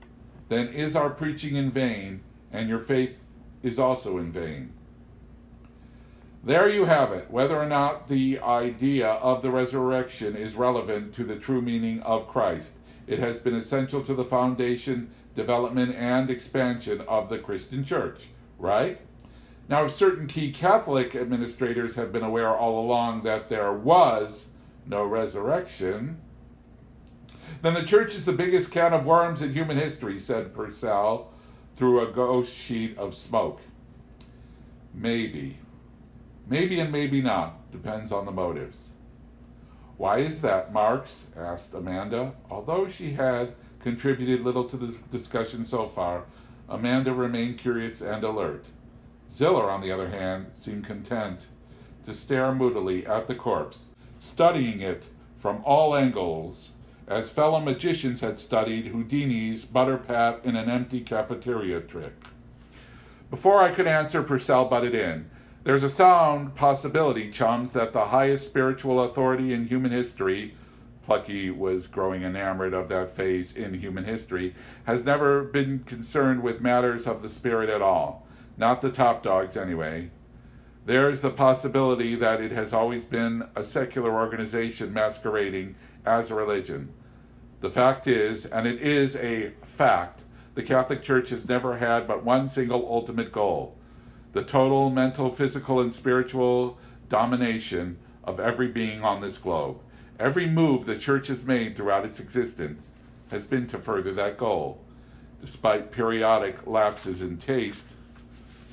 then is our preaching in vain, and your faith is also in vain. There you have it. Whether or not the idea of the resurrection is relevant to the true meaning of Christ, it has been essential to the foundation, development, and expansion of the Christian church, right? Now, if certain key Catholic administrators have been aware all along that there was no resurrection, then the church is the biggest can of worms in human history, said Purcell through a ghost sheet of smoke. Maybe. Maybe and maybe not. Depends on the motives. Why is that, Marx? Asked Amanda. Although she had contributed little to the discussion so far, Amanda remained curious and alert. Ziller, on the other hand, seemed content to stare moodily at the corpse, studying it from all angles, as fellow magicians had studied Houdini's butter pat in an empty cafeteria trick. Before I could answer, Purcell butted in. There's a sound possibility, chums, that the highest spiritual authority in human history, Plucky was growing enamored of that phase in human history, has never been concerned with matters of the spirit at all. Not the top dogs, anyway. There's the possibility that it has always been a secular organization masquerading as a religion. The fact is, and it is a fact, the Catholic Church has never had but one single ultimate goal: the total mental, physical, and spiritual domination of every being on this globe. Every move the church has made throughout its existence has been to further that goal. Despite periodic lapses in taste,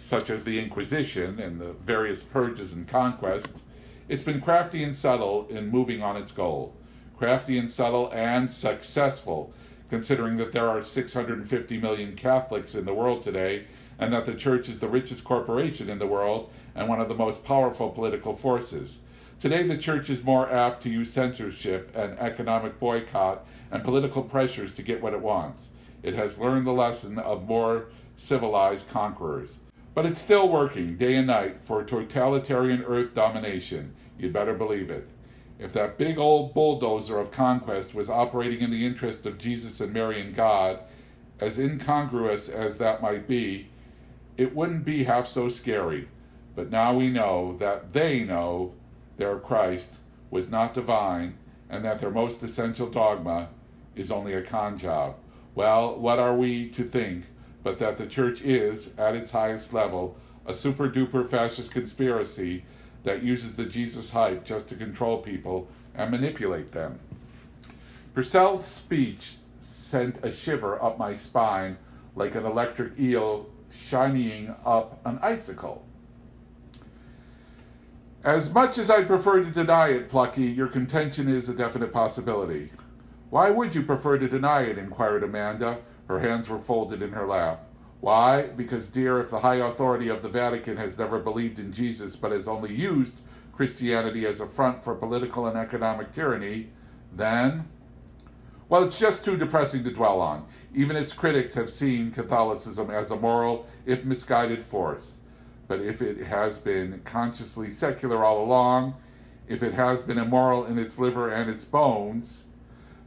such as the Inquisition and the various purges and conquests, it's been crafty and subtle in moving on its goal. Crafty and subtle and successful, considering that there are 650 million Catholics in the world today, and that the church is the richest corporation in the world and one of the most powerful political forces. Today, the church is more apt to use censorship and economic boycott and political pressures to get what it wants. It has learned the lesson of more civilized conquerors. But it's still working day and night for totalitarian earth domination. You'd better believe it. If that big old bulldozer of conquest was operating in the interest of Jesus and Mary and God, as incongruous as that might be, it wouldn't be half so scary. But now we know that they know their Christ was not divine and that their most essential dogma is only a con job. Well, what are we to think but that the church is, at its highest level, a super-duper fascist conspiracy that uses the Jesus hype just to control people and manipulate them. Purcell's speech sent a shiver up my spine like an electric eel shining up an icicle. As much as I'd prefer to deny it, Plucky, your contention is a definite possibility. Why would you prefer to deny it? Inquired Amanda. Her hands were folded in her lap. Why? Because, dear, if the high authority of the Vatican has never believed in Jesus but has only used Christianity as a front for political and economic tyranny, then... well, it's just too depressing to dwell on. Even its critics have seen Catholicism as a moral, if misguided, force. But if it has been consciously secular all along, if it has been immoral in its liver and its bones,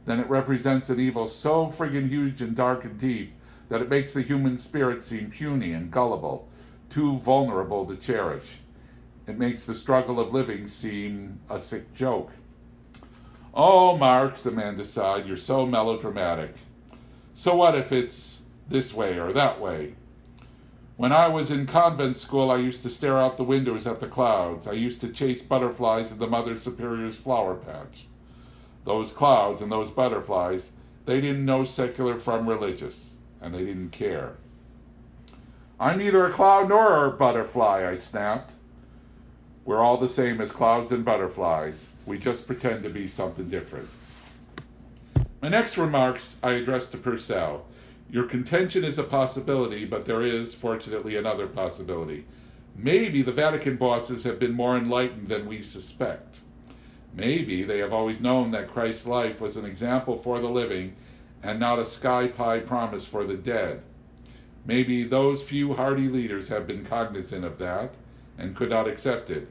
then it represents an evil so friggin' huge and dark and deep that it makes the human spirit seem puny and gullible, too vulnerable to cherish. It makes the struggle of living seem a sick joke. Oh, Marx, Amanda sighed, you're so melodramatic. So what if it's this way or that way? When I was in convent school, I used to stare out the windows at the clouds. I used to chase butterflies in the Mother Superior's flower patch. Those clouds and those butterflies, they didn't know secular from religious, and they didn't care. I'm neither a cloud nor a butterfly, I snapped. We're all the same as clouds and butterflies. We just pretend to be something different. My next remarks I addressed to Purcell. Your contention is a possibility, but there is, fortunately, another possibility. Maybe the Vatican bosses have been more enlightened than we suspect. Maybe they have always known that Christ's life was an example for the living and not a sky-pie promise for the dead. Maybe those few hardy leaders have been cognizant of that and could not accept it.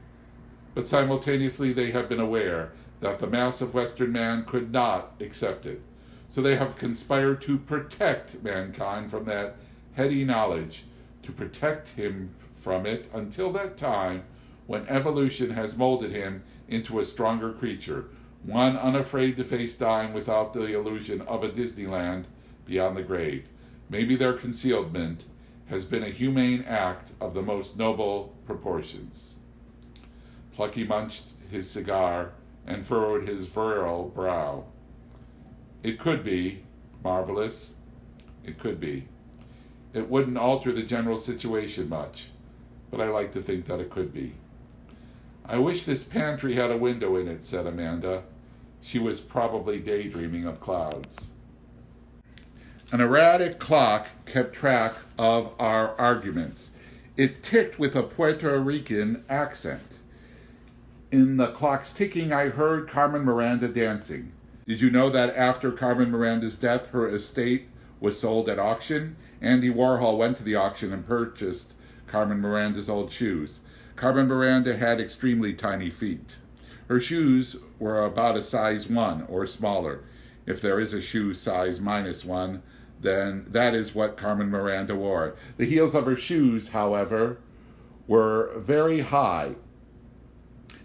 But simultaneously they have been aware that the mass of Western man could not accept it. So they have conspired to protect mankind from that heady knowledge, to protect him from it until that time when evolution has molded him into a stronger creature, one unafraid to face dying without the illusion of a Disneyland beyond the grave. Maybe their concealment has been a humane act of the most noble proportions. Plucky munched his cigar and furrowed his virile brow. It could be marvelous. It could be. It wouldn't alter the general situation much, but I like to think that it could be. I wish this pantry had a window in it, said Amanda. She was probably daydreaming of clouds. An erratic clock kept track of our arguments. It ticked with a Puerto Rican accent. In the clock's ticking, I heard Carmen Miranda dancing. Did you know that after Carmen Miranda's death, her estate was sold at auction? Andy Warhol went to the auction and purchased Carmen Miranda's old shoes. Carmen Miranda had extremely tiny feet. Her shoes were about a size 1 or smaller. If there is a shoe size -1, then that is what Carmen Miranda wore. The heels of her shoes, however, were very high,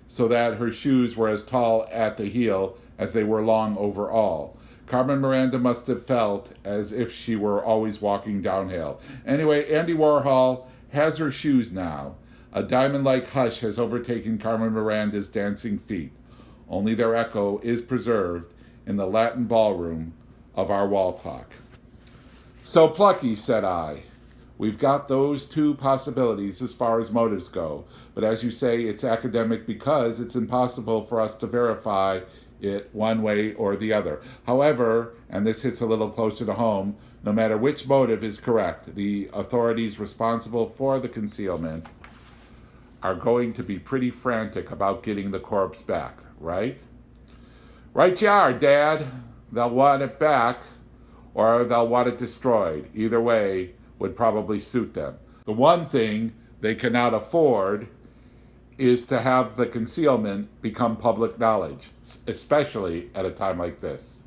so that her shoes were as tall at the heel as they were long overall. Carmen Miranda must have felt as if she were always walking downhill. Anyway, Andy Warhol has her shoes now. A diamond-like hush has overtaken Carmen Miranda's dancing feet. Only their echo is preserved in the Latin ballroom of our wall clock. So, Plucky, said I, we've got those two possibilities as far as motives go, but as you say, it's academic because it's impossible for us to verify it one way or the other. However, and this hits a little closer to home, no matter which motive is correct, the authorities responsible for the concealment are going to be pretty frantic about getting the corpse back, right? Right you are, Dad. They'll want it back, or they'll want it destroyed. Either way would probably suit them. The one thing they cannot afford is to have the concealment become public knowledge, especially at a time like this.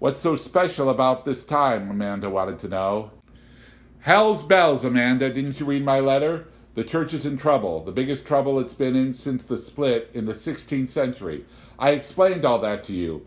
What's so special about this time, Amanda wanted to know. Hell's bells, Amanda, didn't you read my letter? The church is in trouble, the biggest trouble it's been in since the split in the 16th century. I explained all that to you.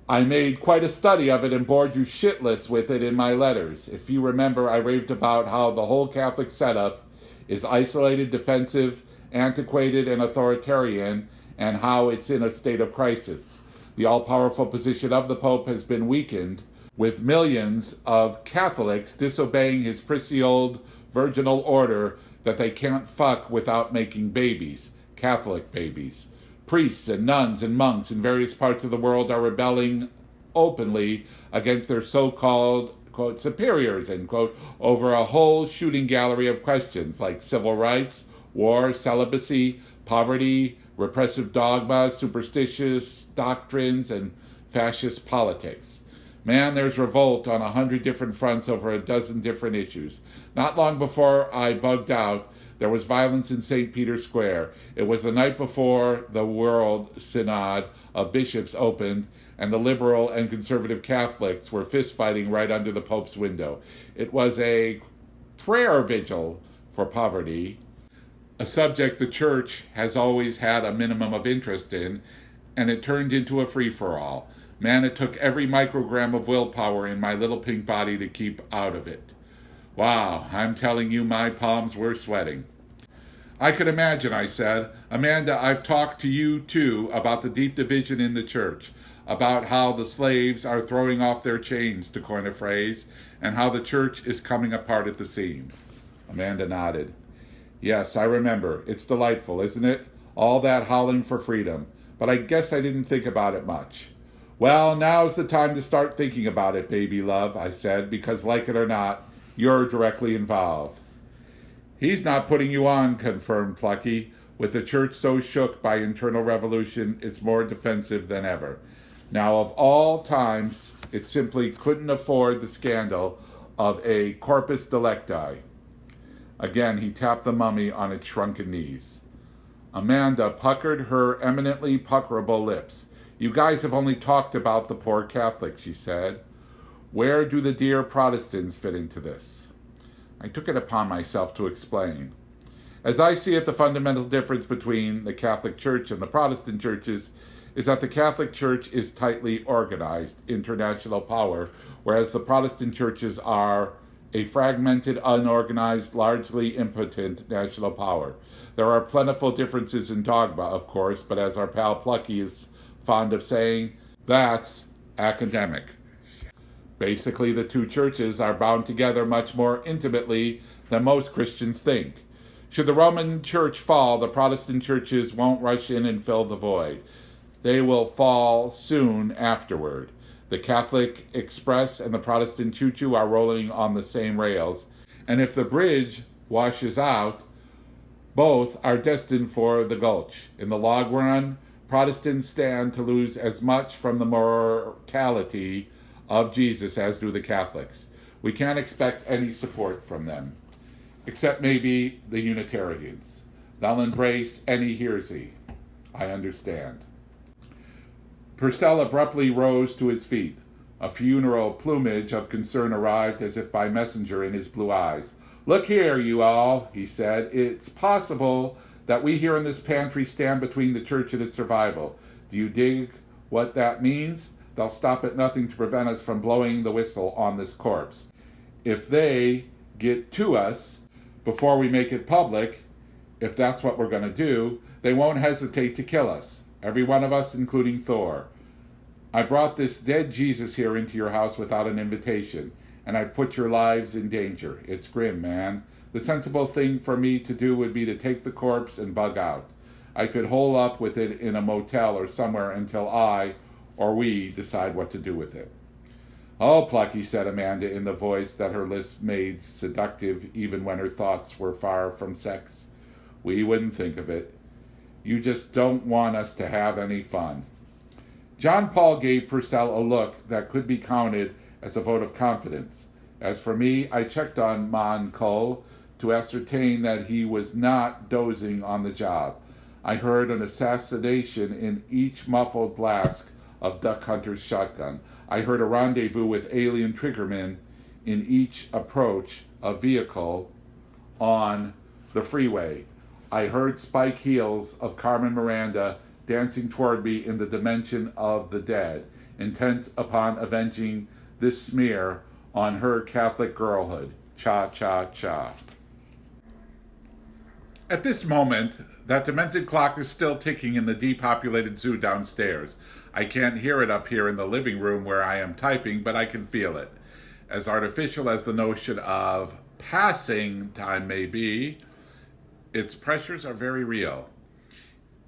I made quite a study of it and bored you shitless with it in my letters. If you remember, I raved about how the whole Catholic setup is isolated, defensive, antiquated, and authoritarian, and how it's in a state of crisis. The all-powerful position of the Pope has been weakened, with millions of Catholics disobeying his prissy old virginal order that they can't fuck without making babies, Catholic babies. Priests and nuns and monks in various parts of the world are rebelling openly against their so-called, quote, superiors, end quote, over a whole shooting gallery of questions like civil rights, war, celibacy, poverty, repressive dogmas, superstitious doctrines, and fascist politics. Man, there's revolt on 100 different fronts over a dozen different issues. Not long before I bugged out, there was violence in St. Peter's Square. It was the night before the World Synod of Bishops opened, and the liberal and conservative Catholics were fist-fighting right under the Pope's window. It was a prayer vigil for poverty, a subject the Church has always had a minimum of interest in, and it turned into a free-for-all. Man, it took every microgram of willpower in my little pink body to keep out of it. Wow, I'm telling you, my palms were sweating. I could imagine, I said. Amanda, I've talked to you, too, about the deep division in the church, about how the slaves are throwing off their chains, to coin a phrase, and how the church is coming apart at the seams. Amanda nodded. Yes, I remember. It's delightful, isn't it? All that howling for freedom. But I guess I didn't think about it much. Well, now's the time to start thinking about it, baby love, I said, because like it or not, you're directly involved. He's not putting you on, confirmed Plucky. With the church so shook by internal revolution, it's more defensive than ever. Now, of all times, it simply couldn't afford the scandal of a corpus delicti. Again, he tapped the mummy on its shrunken knees. Amanda puckered her eminently puckerable lips. You guys have only talked about the poor Catholic, she said. Where do the dear Protestants fit into this? I took it upon myself to explain. As I see it, the fundamental difference between the Catholic Church and the Protestant churches is that the Catholic Church is tightly organized international power, whereas the Protestant churches are a fragmented, unorganized, largely impotent national power. There are plentiful differences in dogma, of course, but as our pal Plucky is fond of saying, that's academic. Basically, the two churches are bound together much more intimately than most Christians think. Should the Roman Church fall, the Protestant churches won't rush in and fill the void. They will fall soon afterward. The Catholic Express and the Protestant choo-choo are rolling on the same rails, and if the bridge washes out, both are destined for the gulch. In the long run, Protestants stand to lose as much from the mortality of Jesus as do the Catholics. We can't expect any support from them, except maybe the Unitarians. They'll embrace any heresy. I understand. Purcell abruptly rose to his feet. A funeral plumage of concern arrived as if by messenger in his blue eyes. Look here, you all, he said. It's possible that we here in this pantry stand between the church and its survival. Do you dig what that means? They'll stop at nothing to prevent us from blowing the whistle on this corpse. If they get to us before we make it public, if that's what we're going to do, they won't hesitate to kill us. Every one of us, including Thor. I brought this dead Jesus here into your house without an invitation, and I've put your lives in danger. It's grim, man. The sensible thing for me to do would be to take the corpse and bug out. I could hole up with it in a motel or somewhere until I, or we, decide what to do with it. Oh, Plucky, said Amanda in the voice that her lisp made seductive even when her thoughts were far from sex. We wouldn't think of it. You just don't want us to have any fun. John Paul gave Purcell a look that could be counted as a vote of confidence. As for me, I checked on Mon Cole to ascertain that he was not dozing on the job. I heard an assassination in each muffled blast of Duck Hunter's shotgun. I heard a rendezvous with alien triggermen in each approach a vehicle on the freeway. I heard spike heels of Carmen Miranda dancing toward me in the dimension of the dead, intent upon avenging this smear on her Catholic girlhood. Cha-cha-cha. At this moment, that demented clock is still ticking in the depopulated zoo downstairs. I can't hear it up here in the living room where I am typing, but I can feel it. As artificial as the notion of passing time may be, its pressures are very real.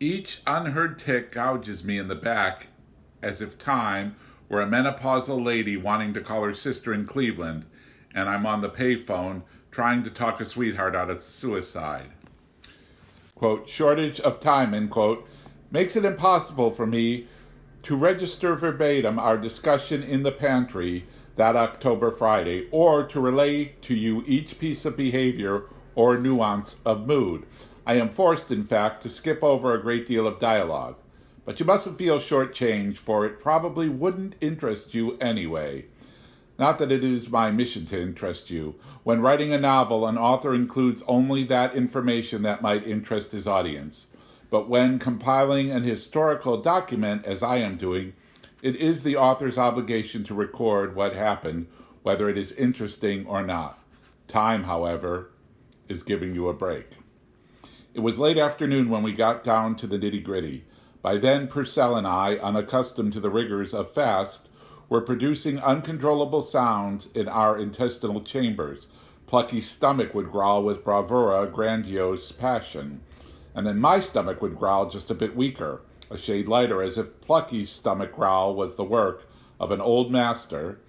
Each unheard tick gouges me in the back as if time were a menopausal lady wanting to call her sister in Cleveland, and I'm on the payphone trying to talk a sweetheart out of suicide. Quote, shortage of time, end quote, makes it impossible for me to register verbatim our discussion in the pantry that October Friday, or to relay to you each piece of behavior or nuance of mood. I am forced, in fact, to skip over a great deal of dialogue. But you mustn't feel shortchanged, for it probably wouldn't interest you anyway. Not that it is my mission to interest you. When writing a novel, an author includes only that information that might interest his audience. But when compiling an historical document, as I am doing, it is the author's obligation to record what happened, whether it is interesting or not. Time, however, is giving you a break. It was late afternoon when we got down to the nitty-gritty. By then, Purcell and I, unaccustomed to the rigors of fast, were producing uncontrollable sounds in our intestinal chambers. Plucky's stomach would growl with bravura, grandiose passion. And then my stomach would growl just a bit weaker, a shade lighter, as if Plucky's stomach growl was the work of an old master,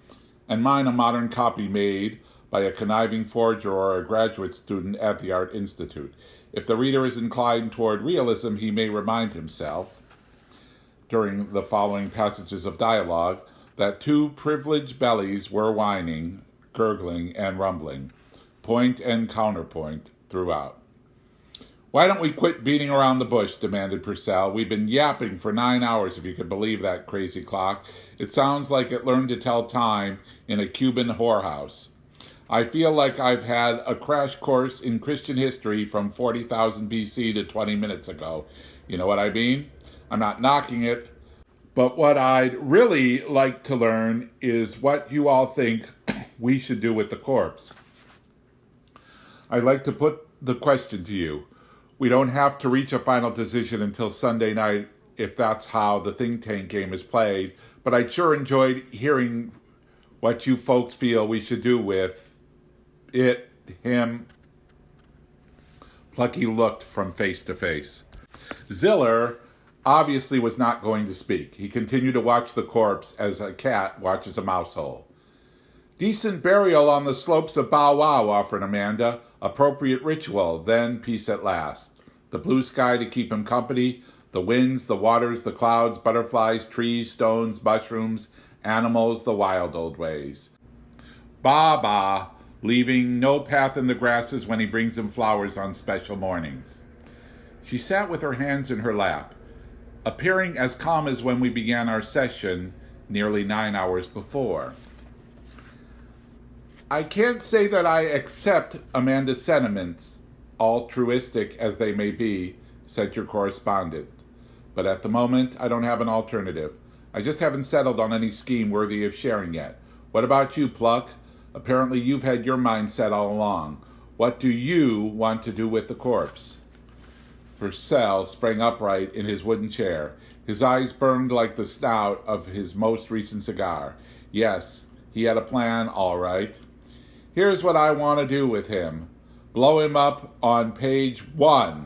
and mine a modern copy made by a conniving forger or a graduate student at the Art Institute. If the reader is inclined toward realism, he may remind himself, during the following passages of dialogue, that two privileged bellies were whining, gurgling, and rumbling, point and counterpoint throughout. Why don't we quit beating around the bush, demanded Purcell. We've been yapping for 9 hours, if you could believe that crazy clock. It sounds like it learned to tell time in a Cuban whorehouse. I feel like I've had a crash course in Christian history from 40,000 BC to 20 minutes ago. You know what I mean? I'm not knocking it, but what I'd really like to learn is what you all think we should do with the corpse. I'd like to put the question to you. We don't have to reach a final decision until Sunday night if that's how the think tank game is played, but I sure enjoyed hearing what you folks feel we should do with it, him. Plucky looked from face to face. Ziller obviously was not going to speak. He continued to watch the corpse as a cat watches a mouse hole. Decent burial on the slopes of Bow Wow, offered Amanda. Appropriate ritual, then peace at last. The blue sky to keep him company, the winds, the waters, the clouds, butterflies, trees, stones, mushrooms, animals, the wild old ways. Ba, leaving no path in the grasses when he brings him flowers on special mornings. She sat with her hands in her lap, appearing as calm as when we began our session nearly 9 hours before. I can't say that I accept Amanda's sentiments, altruistic as they may be, said your correspondent. But at the moment, I don't have an alternative. I just haven't settled on any scheme worthy of sharing yet. What about you, Pluck? Apparently you've had your mind set all along. What do you want to do with the corpse? Purcell sprang upright in his wooden chair. His eyes burned like the snout of his most recent cigar. Yes, he had a plan, all right. Here's what I want to do with him. Blow him up on page 1.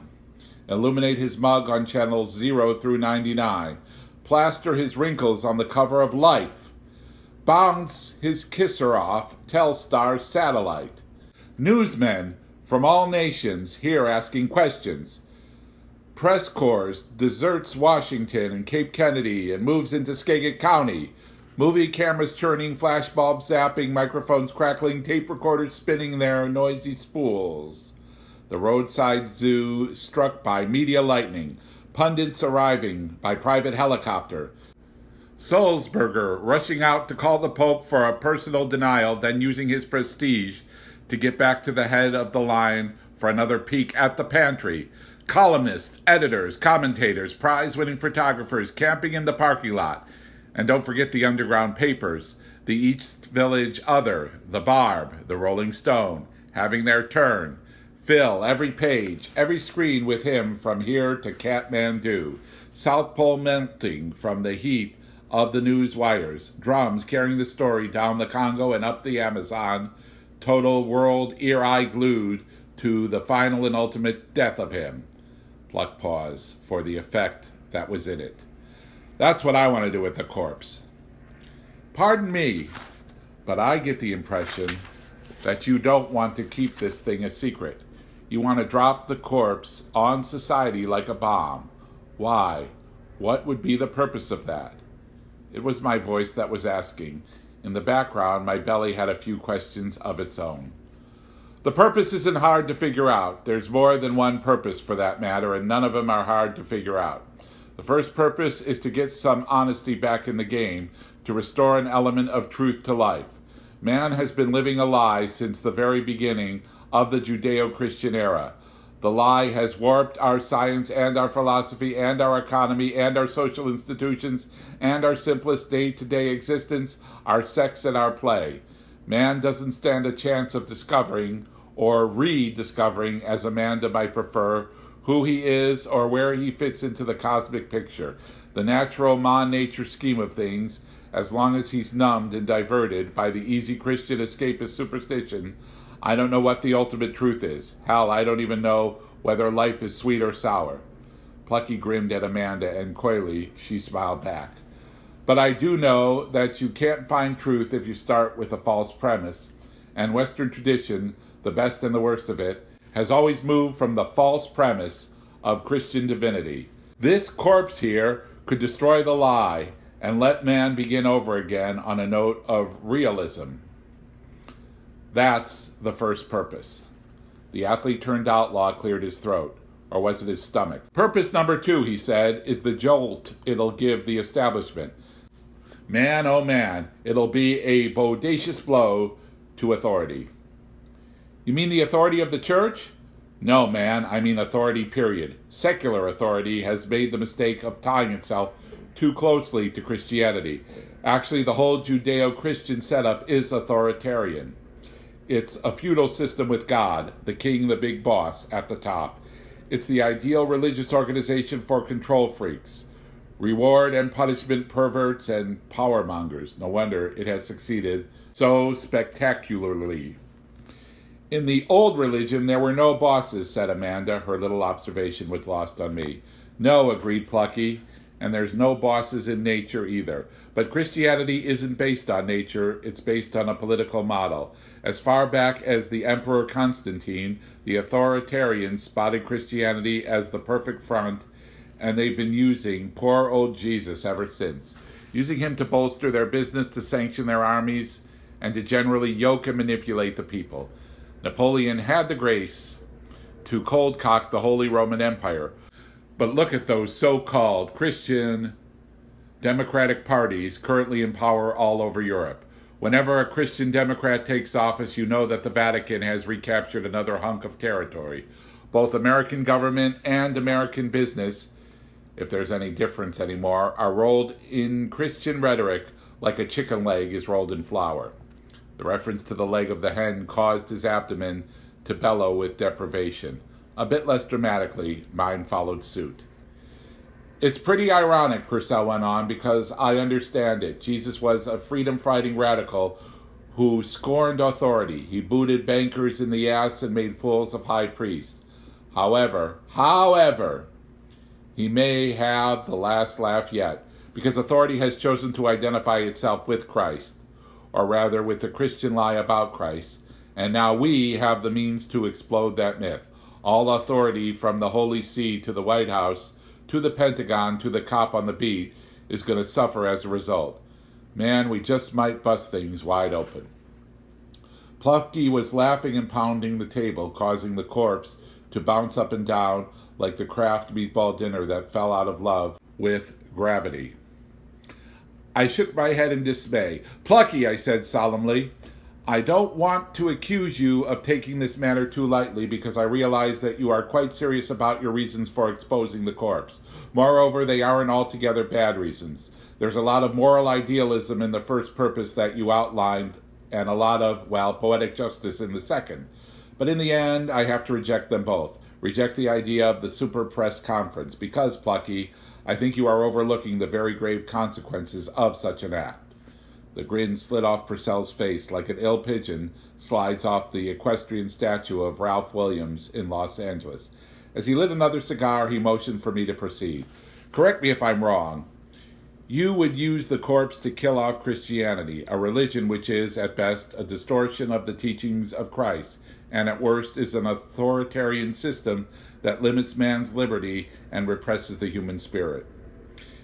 Illuminate his mug on channels 0 through 99. Plaster his wrinkles on the cover of Life. Bounce his kisser off Telstar satellite. Newsmen from all nations here asking questions. Press corps deserts Washington and Cape Kennedy and moves into Skagit County. Movie cameras churning, flashbulbs zapping, microphones crackling, tape recorders spinning their noisy spools. The roadside zoo struck by media lightning. Pundits arriving by private helicopter. Sulzberger rushing out to call the Pope for a personal denial, then using his prestige to get back to the head of the line for another peek at the pantry. Columnists, editors, commentators, prize-winning photographers camping in the parking lot. And don't forget the underground papers, the East Village Other, the Barb, the Rolling Stone, having their turn. Fill every page, every screen with him from here to Kathmandu. South Pole melting from the heat of the news wires. Drums carrying the story down the Congo and up the Amazon. Total world ear-eye glued to the final and ultimate death of him. Pluck pause for the effect that was in it. That's what I want to do with the corpse. Pardon me, but I get the impression that you don't want to keep this thing a secret. You want to drop the corpse on society like a bomb. Why? What would be the purpose of that? It was my voice that was asking. In the background, my belly had a few questions of its own. The purpose isn't hard to figure out. There's more than one purpose for that matter, and none of them are hard to figure out. The first purpose is to get some honesty back in the game, to restore an element of truth to life. Man has been living a lie since the very beginning of the Judeo-Christian era. The lie has warped our science and our philosophy and our economy and our social institutions and our simplest day-to-day existence, our sex and our play. Man doesn't stand a chance of discovering, or rediscovering, as Amanda might prefer, who he is or where he fits into the cosmic picture, the natural nature scheme of things, as long as he's numbed and diverted by the easy Christian escapist superstition. I don't know what the ultimate truth is. Hell, I don't even know whether life is sweet or sour. Plucky grinned at Amanda, and coyly she smiled back. But I do know that you can't find truth if you start with a false premise, and Western tradition, the best and the worst of it, has always moved from the false premise of Christian divinity. This corpse here could destroy the lie and let man begin over again on a note of realism. That's the first purpose. The athlete turned outlaw cleared his throat. Or was it his stomach? Purpose number 2, he said, is the jolt it'll give the establishment. Man, oh man, it'll be a bodacious blow to authority. You mean the authority of the church? No, man, I mean authority, period. Secular authority has made the mistake of tying itself too closely to Christianity. Actually, the whole Judeo-Christian setup is authoritarian. It's a feudal system with God, the king, the big boss, at the top. It's the ideal religious organization for control freaks, reward and punishment perverts, and power mongers. No wonder it has succeeded so spectacularly. In the old religion, there were no bosses, said Amanda. Her little observation was lost on me. No, agreed Plucky, and there's no bosses in nature either. But Christianity isn't based on nature, it's based on a political model. As far back as the Emperor Constantine, the authoritarians spotted Christianity as the perfect front, and they've been using poor old Jesus ever since, using him to bolster their business, to sanction their armies, and to generally yoke and manipulate the people. Napoleon had the grace to cold-cock the Holy Roman Empire. But look at those so-called Christian democratic parties currently in power all over Europe. Whenever a Christian Democrat takes office, you know that the Vatican has recaptured another hunk of territory. Both American government and American business, if there's any difference anymore, are rolled in Christian rhetoric like a chicken leg is rolled in flour. The reference to the leg of the hen caused his abdomen to bellow with deprivation. A bit less dramatically, mine followed suit. It's pretty ironic, Purcell went on, because I understand it. Jesus was a freedom-fighting radical who scorned authority. He booted bankers in the ass and made fools of high priests. However, he may have the last laugh yet, because authority has chosen to identify itself with Christ, or rather with the Christian lie about Christ, and now we have the means to explode that myth. All authority from the Holy See to the White House, to the Pentagon, to the cop on the beat, is going to suffer as a result. Man, we just might bust things wide open. Plucky was laughing and pounding the table, causing the corpse to bounce up and down like the Kraft meatball dinner that fell out of love with gravity. I shook my head in dismay. Plucky, I said solemnly, I don't want to accuse you of taking this matter too lightly, because I realize that you are quite serious about your reasons for exposing the corpse. Moreover, they aren't altogether bad reasons. There's a lot of moral idealism in the first purpose that you outlined, and a lot of, poetic justice in the second. But in the end, I have to reject them both. Reject the idea of the super press conference, because, Plucky, I think you are overlooking the very grave consequences of such an act. The grin slid off Purcell's face like an ill pigeon slides off the equestrian statue of Ralph Williams in Los Angeles. As he lit another cigar, he motioned for me to proceed. Correct me if I'm wrong. You would use the corpse to kill off Christianity, a religion which is, at best, a distortion of the teachings of Christ, and at worst is an authoritarian system that limits man's liberty and represses the human spirit.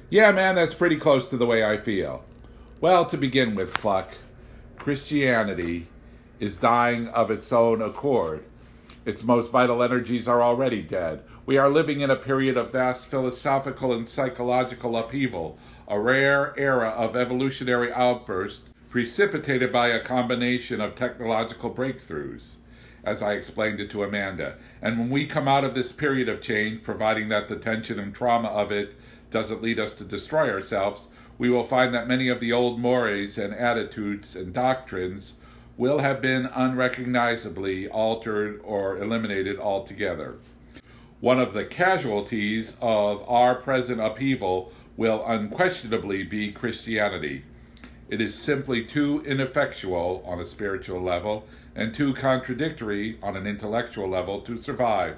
Yeah, man, that's pretty close to the way I feel. Well, to begin with, Pluck, Christianity is dying of its own accord. Its most vital energies are already dead. We are living in a period of vast philosophical and psychological upheaval, a rare era of evolutionary outburst precipitated by a combination of technological breakthroughs, as I explained it to Amanda. And when we come out of this period of change, providing that the tension and trauma of it doesn't lead us to destroy ourselves, we will find that many of the old mores and attitudes and doctrines will have been unrecognizably altered or eliminated altogether. One of the casualties of our present upheaval will unquestionably be Christianity. It is simply too ineffectual on a spiritual level and too contradictory on an intellectual level to survive.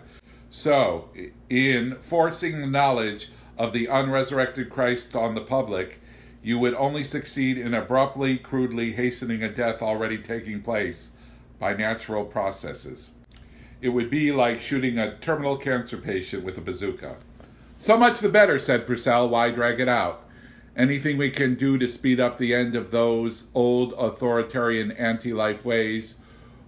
So, in forcing the knowledge of the unresurrected Christ on the public, you would only succeed in abruptly, crudely hastening a death already taking place by natural processes. It would be like shooting a terminal cancer patient with a bazooka. So much the better, said Purcell. Why drag it out? Anything we can do to speed up the end of those old authoritarian anti-life ways,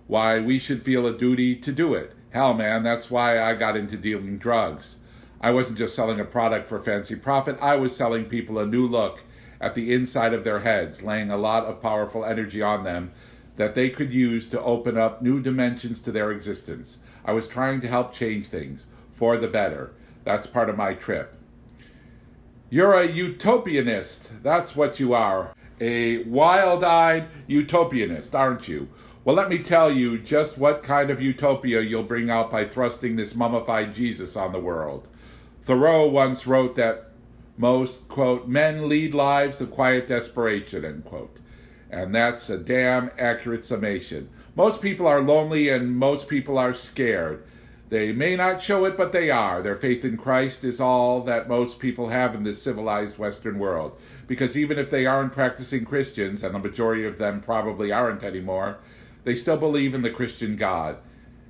why, we should feel a duty to do it. Hell, man, that's why I got into dealing drugs. I wasn't just selling a product for fancy profit. I was selling people a new look at the inside of their heads, laying a lot of powerful energy on them that they could use to open up new dimensions to their existence. I was trying to help change things for the better. That's part of my trip. You're a utopianist. That's what you are. A wild-eyed utopianist, aren't you? Well, let me tell you just what kind of utopia you'll bring out by thrusting this mummified Jesus on the world. Thoreau once wrote that most, quote, men lead lives of quiet desperation, end quote. And that's a damn accurate summation. Most people are lonely and most people are scared. They may not show it, but they are. Their faith in Christ is all that most people have in this civilized Western world. Because even if they aren't practicing Christians, and the majority of them probably aren't anymore, they still believe in the Christian God.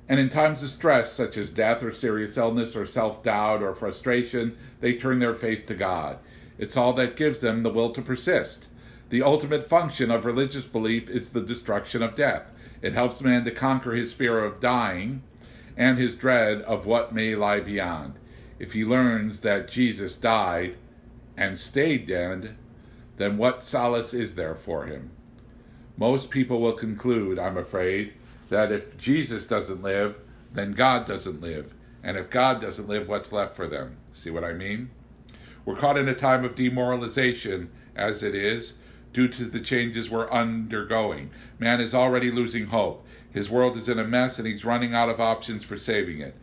And in times of stress, such as death or serious illness or self-doubt or frustration, they turn their faith to God. It's all that gives them the will to persist. The ultimate function of religious belief is the destruction of death. It helps man to conquer his fear of dying and his dread of what may lie beyond. If he learns that Jesus died and stayed dead, then what solace is there for him? Most people will conclude, I'm afraid, that if Jesus doesn't live, then God doesn't live. And if God doesn't live, what's left for them? See what I mean? We're caught in a time of demoralization, as it is, due to the changes we're undergoing. Man is already losing hope. His world is in a mess, and he's running out of options for saving it.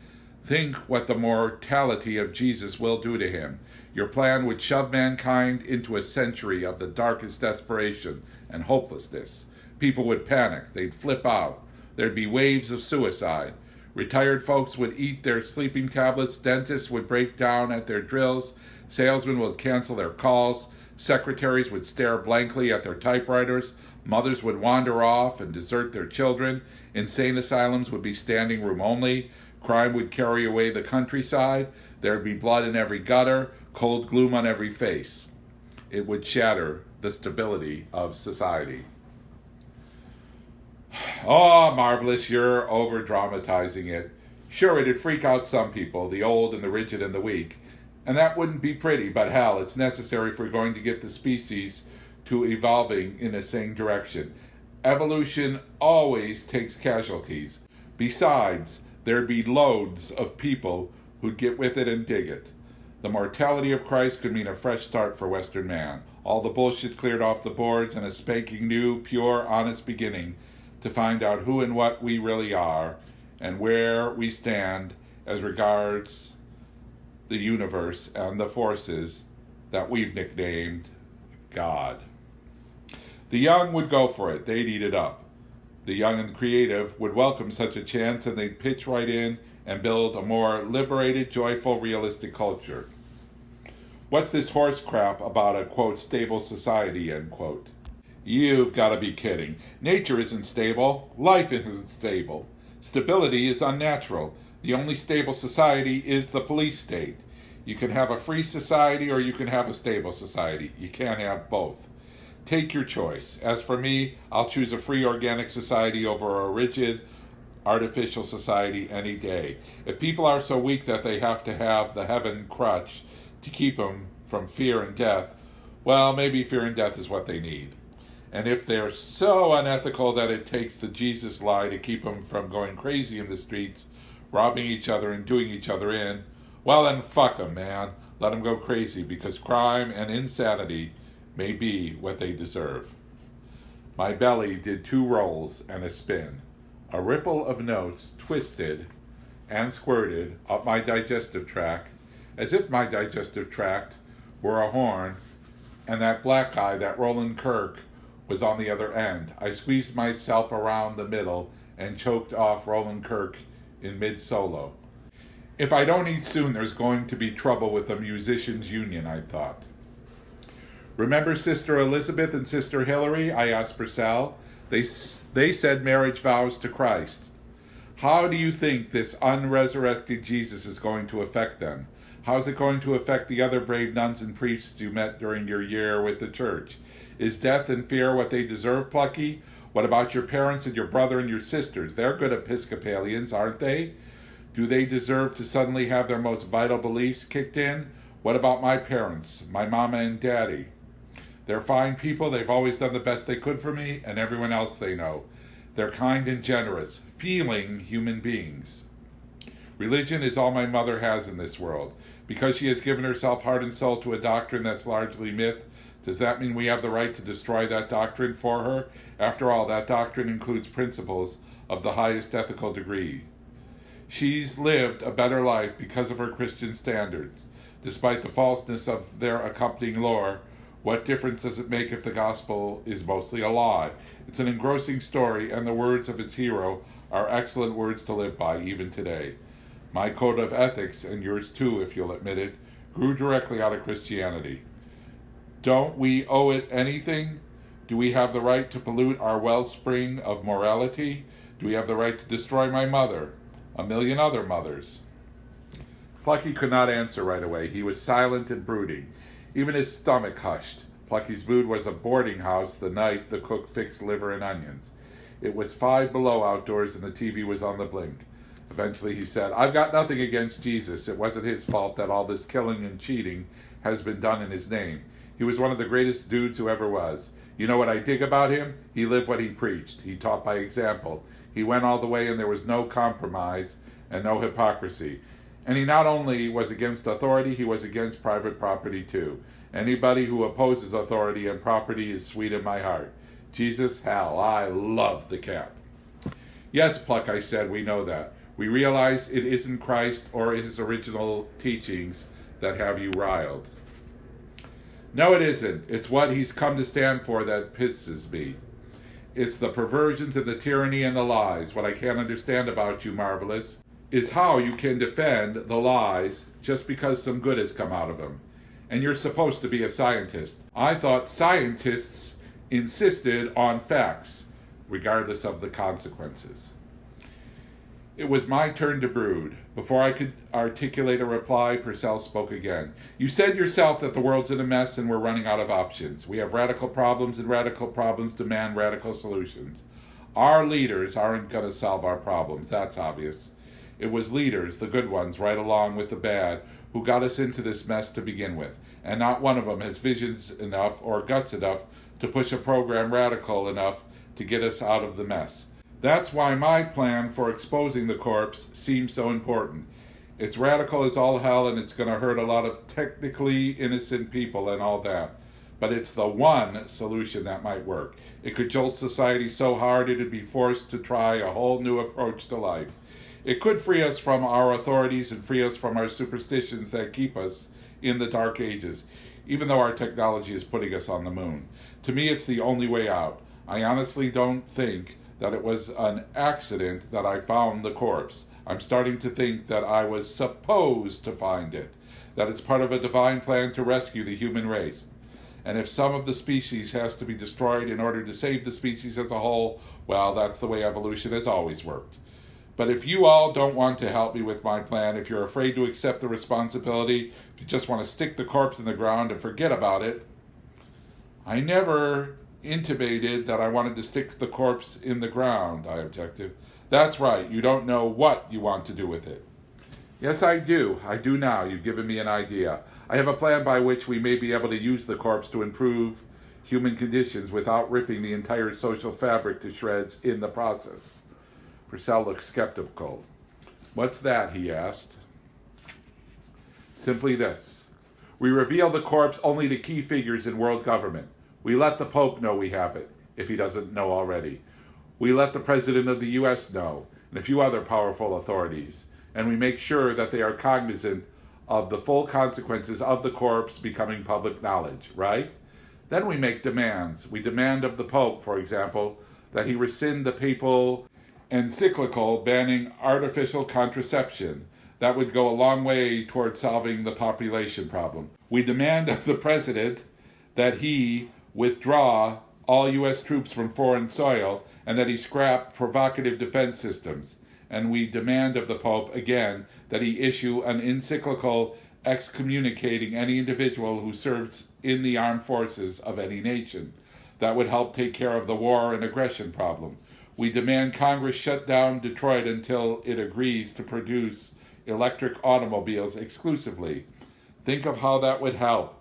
Think what the mortality of Jesus will do to him. Your plan would shove mankind into a century of the darkest desperation and hopelessness. People would panic. They'd flip out. There'd be waves of suicide. Retired folks would eat their sleeping tablets. Dentists would break down at their drills. Salesmen would cancel their calls. Secretaries would stare blankly at their typewriters. Mothers would wander off and desert their children. Insane asylums would be standing room only. Crime would carry away the countryside. There'd be blood in every gutter, cold gloom on every face. It would shatter the stability of society. Oh, marvelous, you're over-dramatizing it. Sure, it'd freak out some people, the old and the rigid and the weak. And that wouldn't be pretty, but hell, it's necessary if we're going to get the species to evolving in a sane direction. Evolution always takes casualties. Besides, there'd be loads of people who'd get with it and dig it. The mortality of Christ could mean a fresh start for Western man. All the bullshit cleared off the boards and a spanking new, pure, honest beginning to find out who and what we really are and where we stand as regards the universe and the forces that we've nicknamed God. The young would go for it. They'd eat it up. The young and creative would welcome such a chance, and they'd pitch right in and build a more liberated, joyful, realistic culture. What's this horse crap about a, quote, stable society, end quote? You've got to be kidding. Nature isn't stable. Life isn't stable. Stability is unnatural. The only stable society is the police state. You can have a free society or you can have a stable society. You can't have both. Take your choice. As for me, I'll choose a free organic society over a rigid artificial society any day. If people are so weak that they have to have the heaven crutch to keep them from fear and death, well, maybe fear and death is what they need. And if they're so unethical that it takes the Jesus lie to keep them from going crazy in the streets, robbing each other and doing each other in, well then fuck them, man. Let them go crazy, because crime and insanity may be what they deserve. My belly did 2 rolls and a spin. A ripple of notes twisted and squirted up my digestive tract, as if my digestive tract were a horn, and that black guy, that Roland Kirk, was on the other end. I squeezed myself around the middle and choked off Roland Kirk in mid-solo. If I don't eat soon, there's going to be trouble with the musicians' union, I thought. Remember Sister Elizabeth and Sister Hillary? I asked Purcell. They said marriage vows to Christ. How do you think this unresurrected Jesus is going to affect them? How is it going to affect the other brave nuns and priests you met during your year with the church? Is death and fear what they deserve, Plucky? What about your parents and your brother and your sisters? They're good Episcopalians, aren't they? Do they deserve to suddenly have their most vital beliefs kicked in? What about my parents, my mama and daddy? They're fine people. They've always done the best they could for me and everyone else they know. They're kind and generous, feeling human beings. Religion is all my mother has in this world. Because she has given herself heart and soul to a doctrine that's largely myth, does that mean we have the right to destroy that doctrine for her? After all, that doctrine includes principles of the highest ethical degree. She's lived a better life because of her Christian standards. Despite the falseness of their accompanying lore, what difference does it make if the gospel is mostly a lie? It's an engrossing story, and the words of its hero are excellent words to live by even today. My code of ethics, and yours too, if you'll admit it, grew directly out of Christianity. Don't we owe it anything? Do we have the right to pollute our wellspring of morality? Do we have the right to destroy my mother? A million other mothers. Plucky could not answer right away. He was silent and brooding. Even his stomach hushed. Plucky's mood was a boarding house the night the cook fixed liver and onions. It was 5 below outdoors and the TV was on the blink. Eventually he said, I've got nothing against Jesus. It wasn't his fault that all this killing and cheating has been done in his name. He was one of the greatest dudes who ever was. You know what I dig about him? He lived what he preached. He taught by example. He went all the way and there was no compromise and no hypocrisy. And he not only was against authority, he was against private property too. Anybody who opposes authority and property is sweet in my heart. Jesus, hell, I love the cat. Yes, Pluck, I said, we know that. We realize it isn't Christ or his original teachings that have you riled. No, it isn't. It's what he's come to stand for that pisses me. It's the perversions and the tyranny and the lies. What I can't understand about you, Marvelous, is how you can defend the lies just because some good has come out of them. And you're supposed to be a scientist. I thought scientists insisted on facts, regardless of the consequences. It was my turn to brood. Before I could articulate a reply, Purcell spoke again. You said yourself that the world's in a mess and we're running out of options. We have radical problems, and radical problems demand radical solutions. Our leaders aren't going to solve our problems, that's obvious. It was leaders, the good ones, right along with the bad, who got us into this mess to begin with. And not one of them has visions enough or guts enough to push a program radical enough to get us out of the mess. That's why my plan for exposing the corpse seems so important. It's radical as all hell, and it's going to hurt a lot of technically innocent people and all that. But it's the one solution that might work. It could jolt society so hard it'd be forced to try a whole new approach to life. It could free us from our authorities and free us from our superstitions that keep us in the dark ages, even though our technology is putting us on the moon. To me, it's the only way out. I honestly don't think that it was an accident that I found the corpse. I'm starting to think that I was supposed to find it, that it's part of a divine plan to rescue the human race. And if some of the species has to be destroyed in order to save the species as a whole, well, that's the way evolution has always worked. But if you all don't want to help me with my plan, if you're afraid to accept the responsibility, if you just want to stick the corpse in the ground and forget about it, I never intimated that I wanted to stick the corpse in the ground, I objected. That's right, you don't know what you want to do with it. Yes, I do. I do now. You've given me an idea. I have a plan by which we may be able to use the corpse to improve human conditions without ripping the entire social fabric to shreds in the process. Purcell looked skeptical. What's that? He asked. Simply this. We reveal the corpse only to key figures in world government. We let the Pope know we have it, if he doesn't know already. We let the President of the U.S. know, and a few other powerful authorities. And we make sure that they are cognizant of the full consequences of the corpse becoming public knowledge, right? Then we make demands. We demand of the Pope, for example, that he rescind the papal encyclical banning artificial contraception. That would go a long way toward solving the population problem. We demand of the President that he withdraw all U.S. troops from foreign soil and that he scrap provocative defense systems. And we demand of the Pope, again, that he issue an encyclical excommunicating any individual who serves in the armed forces of any nation. That would help take care of the war and aggression problem. We demand Congress shut down Detroit until it agrees to produce electric automobiles exclusively. Think of how that would help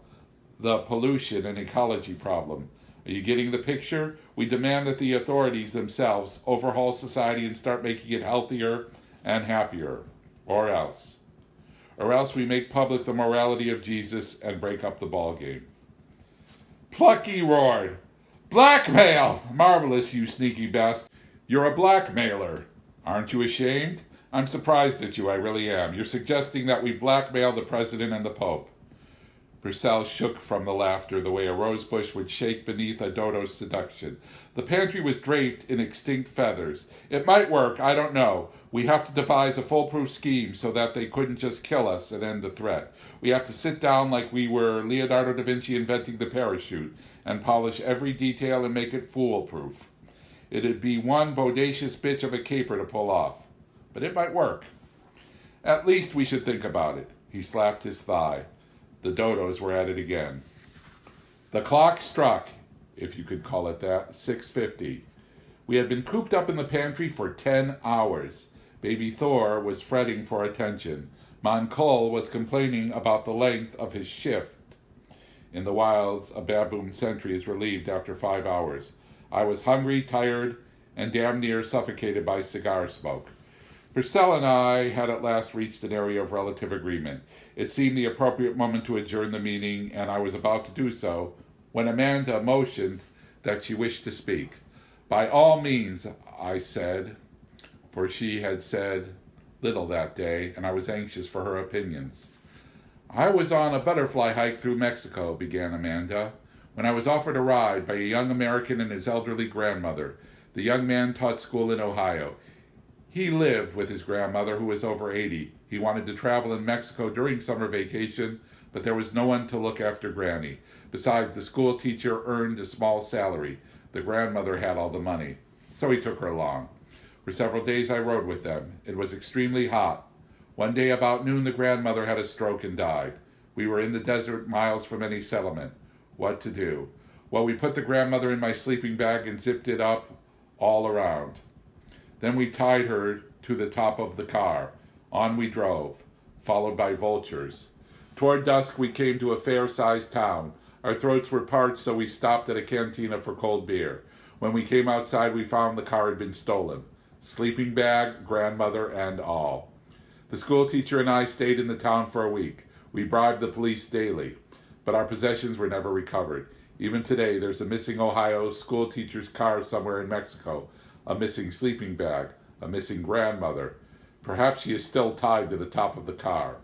the pollution and ecology problem. Are you getting the picture? We demand that the authorities themselves overhaul society and start making it healthier and happier. Or else we make public the morality of Jesus and break up the ball game. Plucky roared. Blackmail! Marvelous, you sneaky best. You're a blackmailer. Aren't you ashamed? I'm surprised at you, I really am. You're suggesting that we blackmail the President and the Pope. Purcell shook from the laughter the way a rosebush would shake beneath a dodo's seduction. The pantry was draped in extinct feathers. It might work, I don't know. We have to devise a foolproof scheme so that they couldn't just kill us and end the threat. We have to sit down like we were Leonardo da Vinci inventing the parachute and polish every detail and make it foolproof. It'd be one bodacious bitch of a caper to pull off. But it might work. At least we should think about it. He slapped his thigh. The dodos were at it again. The clock struck, if you could call it that, 6:50. We had been cooped up in the pantry for 10 hours. Baby Thor was fretting for attention. Moncol was complaining about the length of his shift. In the wilds, a baboon sentry is relieved after 5 hours. I was hungry, tired, and damn near suffocated by cigar smoke. Purcell and I had at last reached an area of relative agreement. It seemed the appropriate moment to adjourn the meeting, and I was about to do so, when Amanda motioned that she wished to speak. By all means, I said, for she had said little that day, and I was anxious for her opinions. "I was on a butterfly hike through Mexico," began Amanda, "when I was offered a ride by a young American and his elderly grandmother. The young man taught school in Ohio. He lived with his grandmother, who was over 80. He wanted to travel in Mexico during summer vacation, but there was no one to look after Granny. Besides, the school teacher earned a small salary. The grandmother had all the money. So he took her along. For several days I rode with them. It was extremely hot. One day about noon, the grandmother had a stroke and died. We were in the desert, miles from any settlement. What to do? Well, we put the grandmother in my sleeping bag and zipped it up all around. Then we tied her to the top of the car. On we drove, followed by vultures. Toward dusk, we came to a fair-sized town. Our throats were parched, so we stopped at a cantina for cold beer. When we came outside, we found the car had been stolen. Sleeping bag, grandmother, and all. The school teacher and I stayed in the town for a week. We bribed the police daily, but our possessions were never recovered. Even today, there's a missing Ohio school teacher's car somewhere in Mexico, a missing sleeping bag, a missing grandmother. Perhaps she is still tied to the top of the car.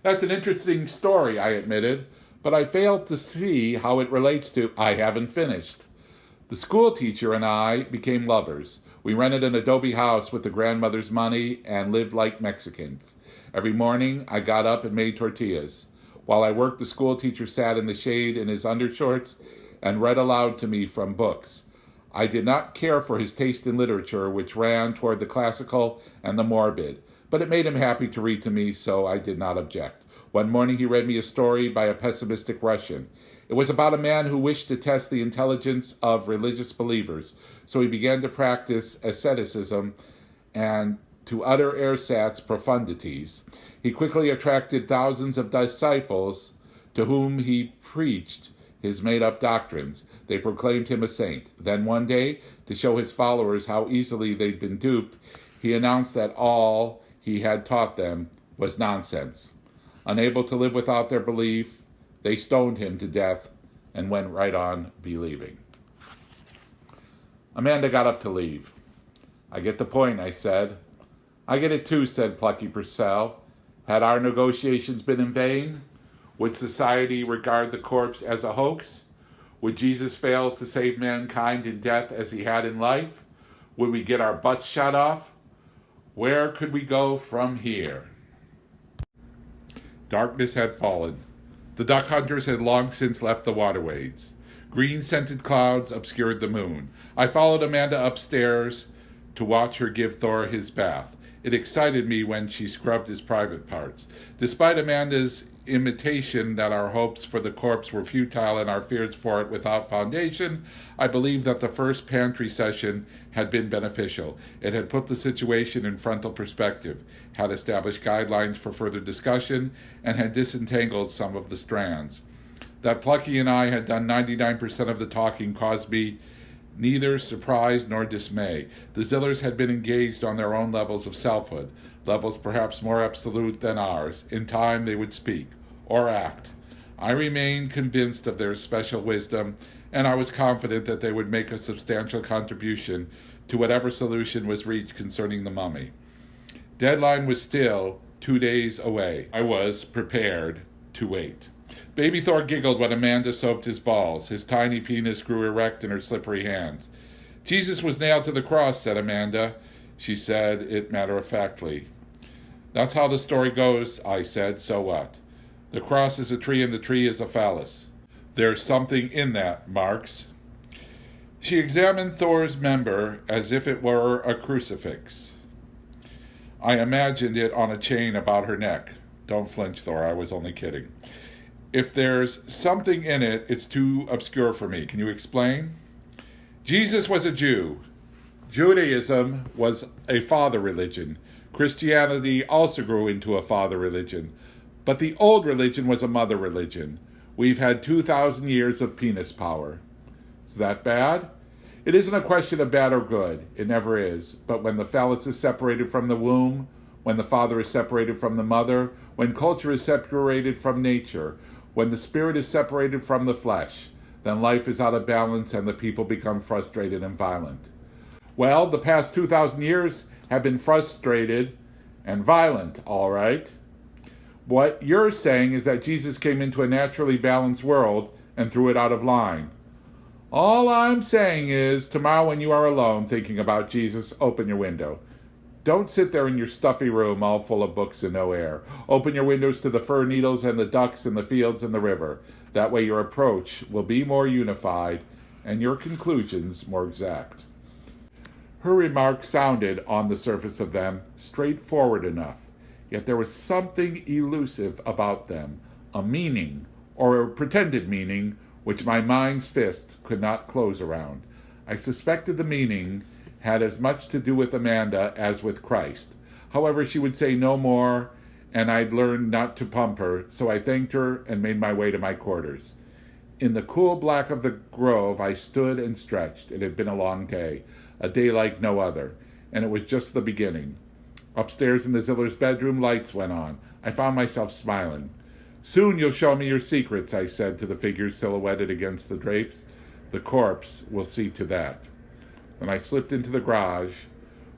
That's an interesting story, I admitted, but I failed to see how it relates to I haven't finished. The school teacher and I became lovers. We rented an adobe house with the grandmother's money and lived like Mexicans. Every morning, I got up and made tortillas. While I worked, the school teacher sat in the shade in his undershorts and read aloud to me from books. I did not care for his taste in literature, which ran toward the classical and the morbid, but it made him happy to read to me, so I did not object. One morning he read me a story by a pessimistic Russian. It was about a man who wished to test the intelligence of religious believers, so he began to practice asceticism and to utter ersatz profundities. He quickly attracted thousands of disciples to whom he preached his made-up doctrines. They proclaimed him a saint. Then one day, to show his followers how easily they'd been duped, he announced that all he had taught them was nonsense. Unable to live without their belief, they stoned him to death and went right on believing. Amanda got up to leave. "I get the point," I said. "I get it too," said Plucky Purcell. "Had our negotiations been in vain? Would society regard the corpse as a hoax? Would Jesus fail to save mankind in death as he had in life? Would we get our butts shot off? Where could we go from here?" Darkness had fallen. The duck hunters had long since left the waterways. Green-scented clouds obscured the moon. I followed Amanda upstairs to watch her give Thor his bath. It excited me when she scrubbed his private parts. Despite Amanda's imitation that our hopes for the corpse were futile and our fears for it without foundation, I believed that the first pantry session had been beneficial. It had put the situation in frontal perspective, had established guidelines for further discussion, and had disentangled some of the strands. That Plucky and I had done 99% of the talking caused me neither surprise nor dismay. The Zillers had been engaged on their own levels of selfhood, levels perhaps more absolute than ours. In time they would speak, or act. I remained convinced of their special wisdom, and I was confident that they would make a substantial contribution to whatever solution was reached concerning the mummy. Deadline was still 2 days away. I was prepared to wait. Baby Thor giggled when Amanda soaped his balls. His tiny penis grew erect in her slippery hands. "Jesus was nailed to the cross," said Amanda. She said it matter-of-factly. "That's how the story goes," I said. "So what? The cross is a tree and the tree is a phallus. There's something in that, Marx." She examined Thor's member as if it were a crucifix. I imagined it on a chain about her neck. Don't flinch, Thor, I was only kidding. "If there's something in it, it's too obscure for me. Can you explain?" Jesus was a Jew. Judaism was a father religion. Christianity also grew into a father religion. But the old religion was a mother religion. We've had 2,000 years of penis power. Is that bad? It isn't a question of bad or good. It never is. But when the phallus is separated from the womb, when the father is separated from the mother, when culture is separated from nature, when the spirit is separated from the flesh, then life is out of balance and the people become frustrated and violent. Well, the past 2,000 years have been frustrated And violent, all right. What you're saying is that Jesus came into a naturally balanced world and threw it out of line. All I'm saying is, tomorrow when you are alone thinking about Jesus, open your window. Don't sit there in your stuffy room all full of books and no air. Open your windows to the fir needles and the ducks and the fields and the river. That way your approach will be more unified and your conclusions more exact. Her remarks sounded, on the surface of them, straightforward enough, yet there was something elusive about them, a meaning, or a pretended meaning, which my mind's fist could not close around. I suspected the meaning had as much to do with Amanda as with Christ. However, she would say no more, and I'd learned not to pump her, so I thanked her and made my way to my quarters. In the cool black of the grove, I stood and stretched. It had been a long day, a day like no other, and it was just the beginning. Upstairs in the Zillers' bedroom, lights went on. I found myself smiling. Soon you'll show me your secrets, I said to the figure silhouetted against the drapes. The corpse will see to that. Then I slipped into the garage,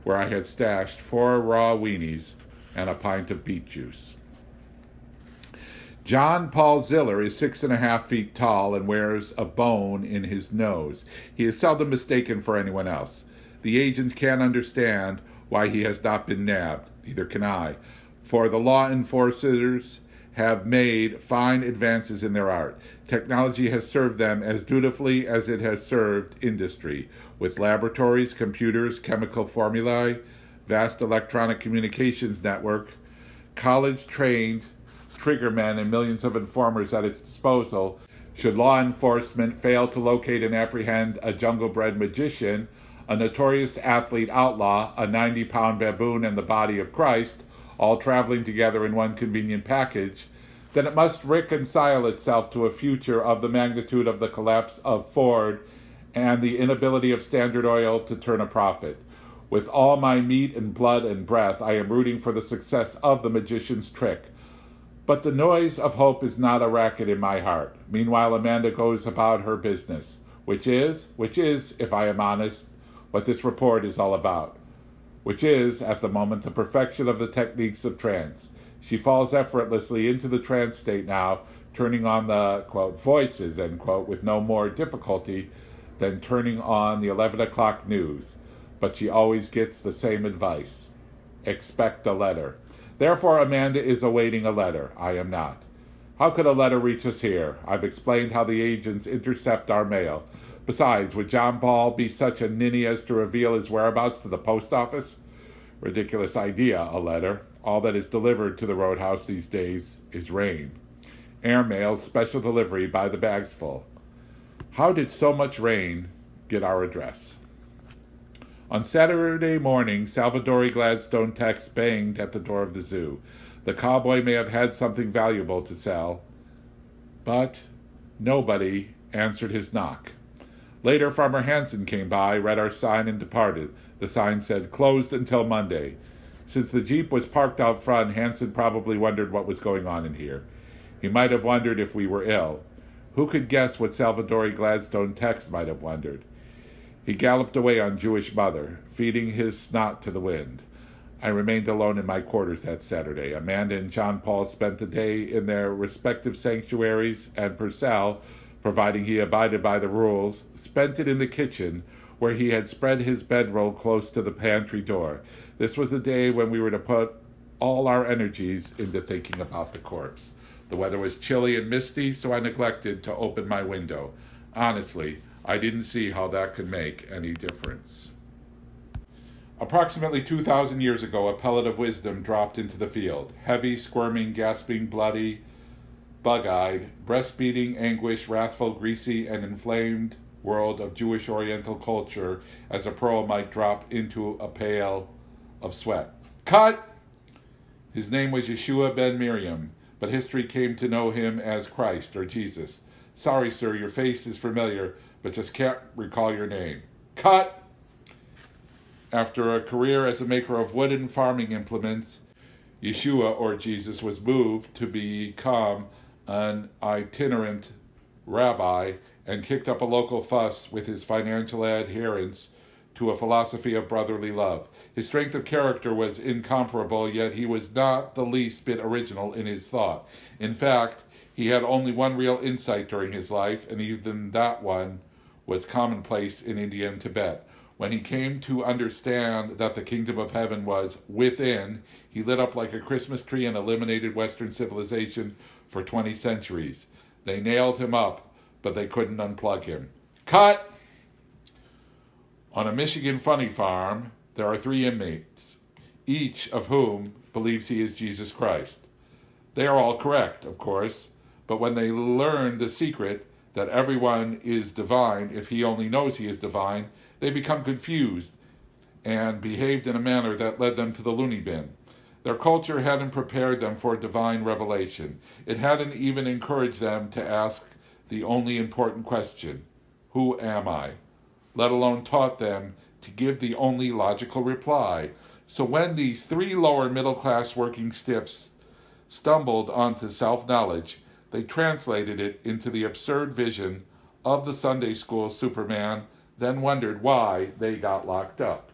where I had stashed 4 raw weenies and a pint of beet juice. John Paul Ziller is 6.5 feet tall and wears a bone in his nose. He is seldom mistaken for anyone else. The agents can't understand why he has not been nabbed. Neither can I, for the law enforcers have made fine advances in their art. Technology has served them as dutifully as it has served industry, with laboratories, computers, chemical formulae, vast electronic communications network, college-trained triggermen, and millions of informers at its disposal. Should law enforcement fail to locate and apprehend a jungle-bred magician, a notorious athlete outlaw, a 90-pound baboon, and the body of Christ, all traveling together in one convenient package, then it must reconcile itself to a future of the magnitude of the collapse of Ford and the inability of Standard Oil to turn a profit. With all my meat and blood and breath, I am rooting for the success of the magician's trick. But the noise of hope is not a racket in my heart. Meanwhile, Amanda goes about her business, which is, if I am honest, what this report is all about. Which is, at the moment, the perfection of the techniques of trance. She falls effortlessly into the trance state now, turning on the, quote, voices, end quote, with no more difficulty than turning on the 11 o'clock news. But she always gets the same advice. Expect a letter. Therefore, Amanda is awaiting a letter. I am not. How could a letter reach us here? I've explained how the agents intercept our mail. Besides, would John Paul be such a ninny as to reveal his whereabouts to the post office? Ridiculous idea, a letter. All that is delivered to the roadhouse these days is rain. Airmail, special delivery by the bagsful. How did so much rain get our address? On Saturday morning, Salvadori Gladstone text banged at the door of the zoo. The cowboy may have had something valuable to sell, but nobody answered his knock. Later, Farmer Hansen came by, read our sign, and departed. The sign said, "Closed until Monday." Since the Jeep was parked out front, Hansen probably wondered what was going on in here. He might have wondered if we were ill. Who could guess what Salvadori Gladstone Tex might have wondered? He galloped away on Jewish Mother, feeding his snot to the wind. I remained alone in my quarters that Saturday. Amanda and John Paul spent the day in their respective sanctuaries, and Purcell, providing he abided by the rules, spent it in the kitchen, where he had spread his bedroll close to the pantry door. This was the day when we were to put all our energies into thinking about the corpse. The weather was chilly and misty, so I neglected to open my window. Honestly, I didn't see how that could make any difference. Approximately 2,000 years ago, a pellet of wisdom dropped into the field. Heavy, squirming, gasping, bloody, bug-eyed, breast-beating, anguish, wrathful, greasy, and inflamed world of Jewish Oriental culture, as a pearl might drop into a pail of sweat. Cut! His name was Yeshua ben Miriam, but history came to know him as Christ or Jesus. Sorry, sir, your face is familiar, but just can't recall your name. Cut! After a career as a maker of wooden farming implements, Yeshua, or Jesus, was moved to become an itinerant rabbi and kicked up a local fuss with his financial adherents to a philosophy of brotherly love. His strength of character was incomparable, yet he was not the least bit original in his thought. In fact, he had only one real insight during his life, and even that one was commonplace in India and Tibet. When he came to understand that the kingdom of heaven was within, he lit up like a Christmas tree and eliminated Western civilization for 20 centuries. They nailed him up, but they couldn't unplug him. Cut! On a Michigan funny farm, there are 3 inmates, each of whom believes he is Jesus Christ. They are all correct, of course, but when they learn the secret that everyone is divine, if he only knows he is divine, they become confused and behaved in a manner that led them to the loony bin. Their culture hadn't prepared them for divine revelation. It hadn't even encouraged them to ask the only important question, who am I? Let alone taught them to give the only logical reply. So when these 3 lower middle-class working stiffs stumbled onto self-knowledge, they translated it into the absurd vision of the Sunday school Superman, then wondered why they got locked up.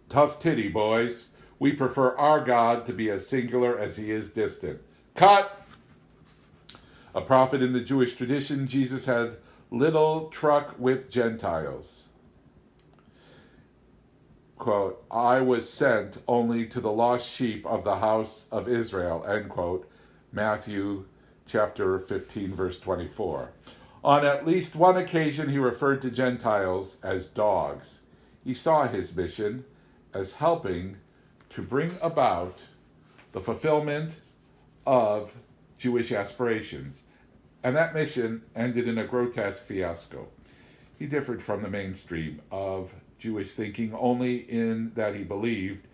Tough titty, boys. We prefer our God to be as singular as he is distant. Cut! A prophet in the Jewish tradition, Jesus had little truck with Gentiles. Quote, I was sent only to the lost sheep of the house of Israel, end quote. Matthew chapter 15, verse 24. On at least one occasion, he referred to Gentiles as dogs. He saw his mission as helping to bring about the fulfillment of Jewish aspirations. And that mission ended in a grotesque fiasco. He differed from the mainstream of Jewish thinking only in that he believed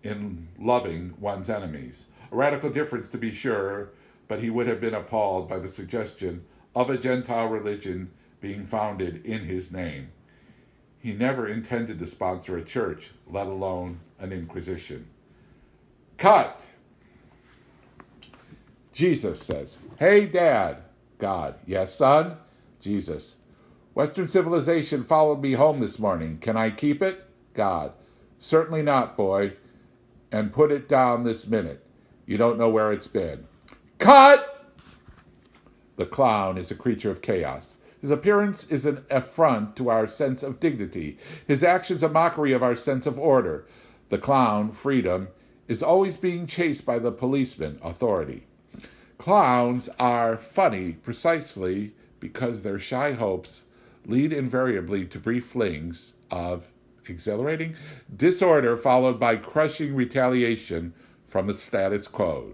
in loving one's enemies. A radical difference, to be sure, but he would have been appalled by the suggestion of a Gentile religion being founded in his name. He never intended to sponsor a church, let alone an inquisition. Cut! Jesus says, Hey, Dad. God, yes, son? Jesus, Western civilization followed me home this morning. Can I keep it? God, certainly not, boy. And put it down this minute. You don't know where it's been. Cut! The clown is a creature of chaos. His appearance is an affront to our sense of dignity. His actions a mockery of our sense of order. The clown, freedom, is always being chased by the policeman, authority. Clowns are funny precisely because their shy hopes lead invariably to brief flings of exhilarating disorder followed by crushing retaliation from the status quo.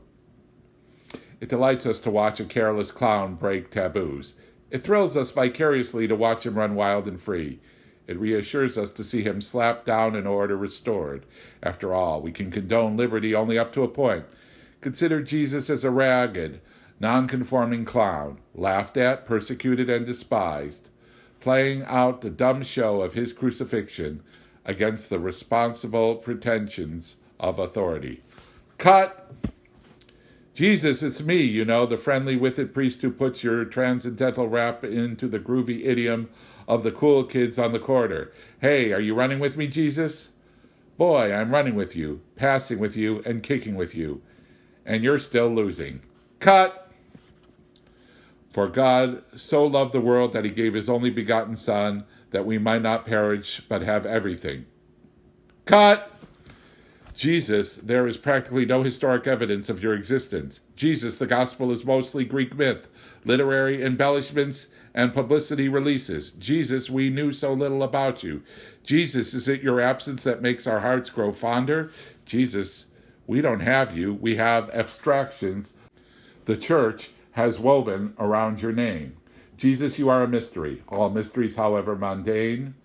It delights us to watch a careless clown break taboos. It thrills us vicariously to watch him run wild and free. It reassures us to see him slapped down and order restored. After all, we can condone liberty only up to a point. Consider Jesus as a ragged, non-conforming clown, laughed at, persecuted, and despised, playing out the dumb show of his crucifixion against the responsible pretensions of authority. Cut! Jesus, it's me, you know, the friendly witted priest who puts your transcendental rap into the groovy idiom of the cool kids on the corner. Hey, are you running with me, Jesus? Boy, I'm running with you, passing with you, and kicking with you. And you're still losing. Cut! For God so loved the world that he gave his only begotten Son, that we might not perish, but have everything. Cut! Jesus, there is practically no historic evidence of your existence. Jesus, the gospel is mostly Greek myth, literary embellishments, and publicity releases. Jesus, we knew so little about you. Jesus, is it your absence that makes our hearts grow fonder? Jesus, we don't have you. We have abstractions the church has woven around your name. Jesus, you are a mystery. All mysteries, however mundane,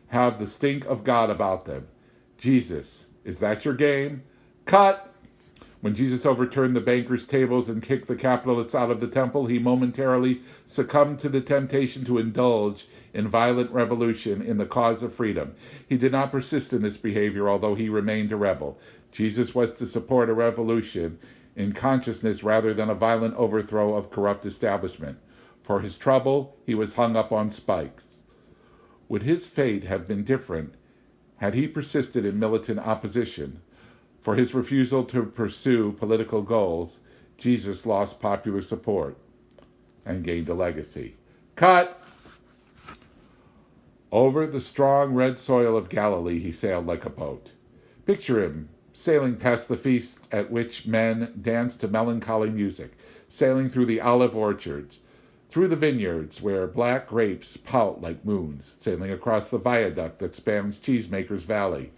have the stink of God about them. Jesus, is that your game? Cut! When Jesus overturned the bankers' tables and kicked the capitalists out of the temple, he momentarily succumbed to the temptation to indulge in violent revolution in the cause of freedom. He did not persist in this behavior, although he remained a rebel. Jesus was to support a revolution in consciousness rather than a violent overthrow of corrupt establishment. For his trouble, he was hung up on spikes. Would his fate have been different had he persisted in militant opposition? For his refusal to pursue political goals, Jesus lost popular support and gained a legacy. Cut! Over the strong red soil of Galilee he sailed like a boat. Picture him sailing past the feast at which men dance to melancholy music, sailing through the olive orchards, through the vineyards where black grapes pout like moons, sailing across the viaduct that spans Cheesemaker's Valley,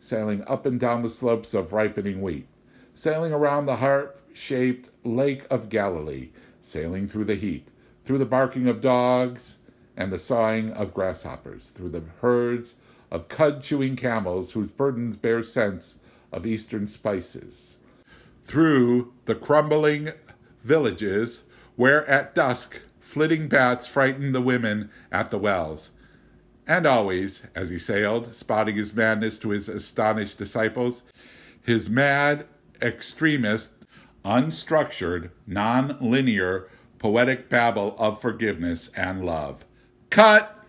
sailing up and down the slopes of ripening wheat, sailing around the heart-shaped Lake of Galilee, sailing through the heat, through the barking of dogs and the sawing of grasshoppers, through the herds of cud-chewing camels whose burdens bear scents of eastern spices, through the crumbling villages where at dusk flitting bats frightened the women at the wells. And always, as he sailed, spouting his madness to his astonished disciples, his mad, extremist, unstructured, non-linear, poetic babble of forgiveness and love. Cut!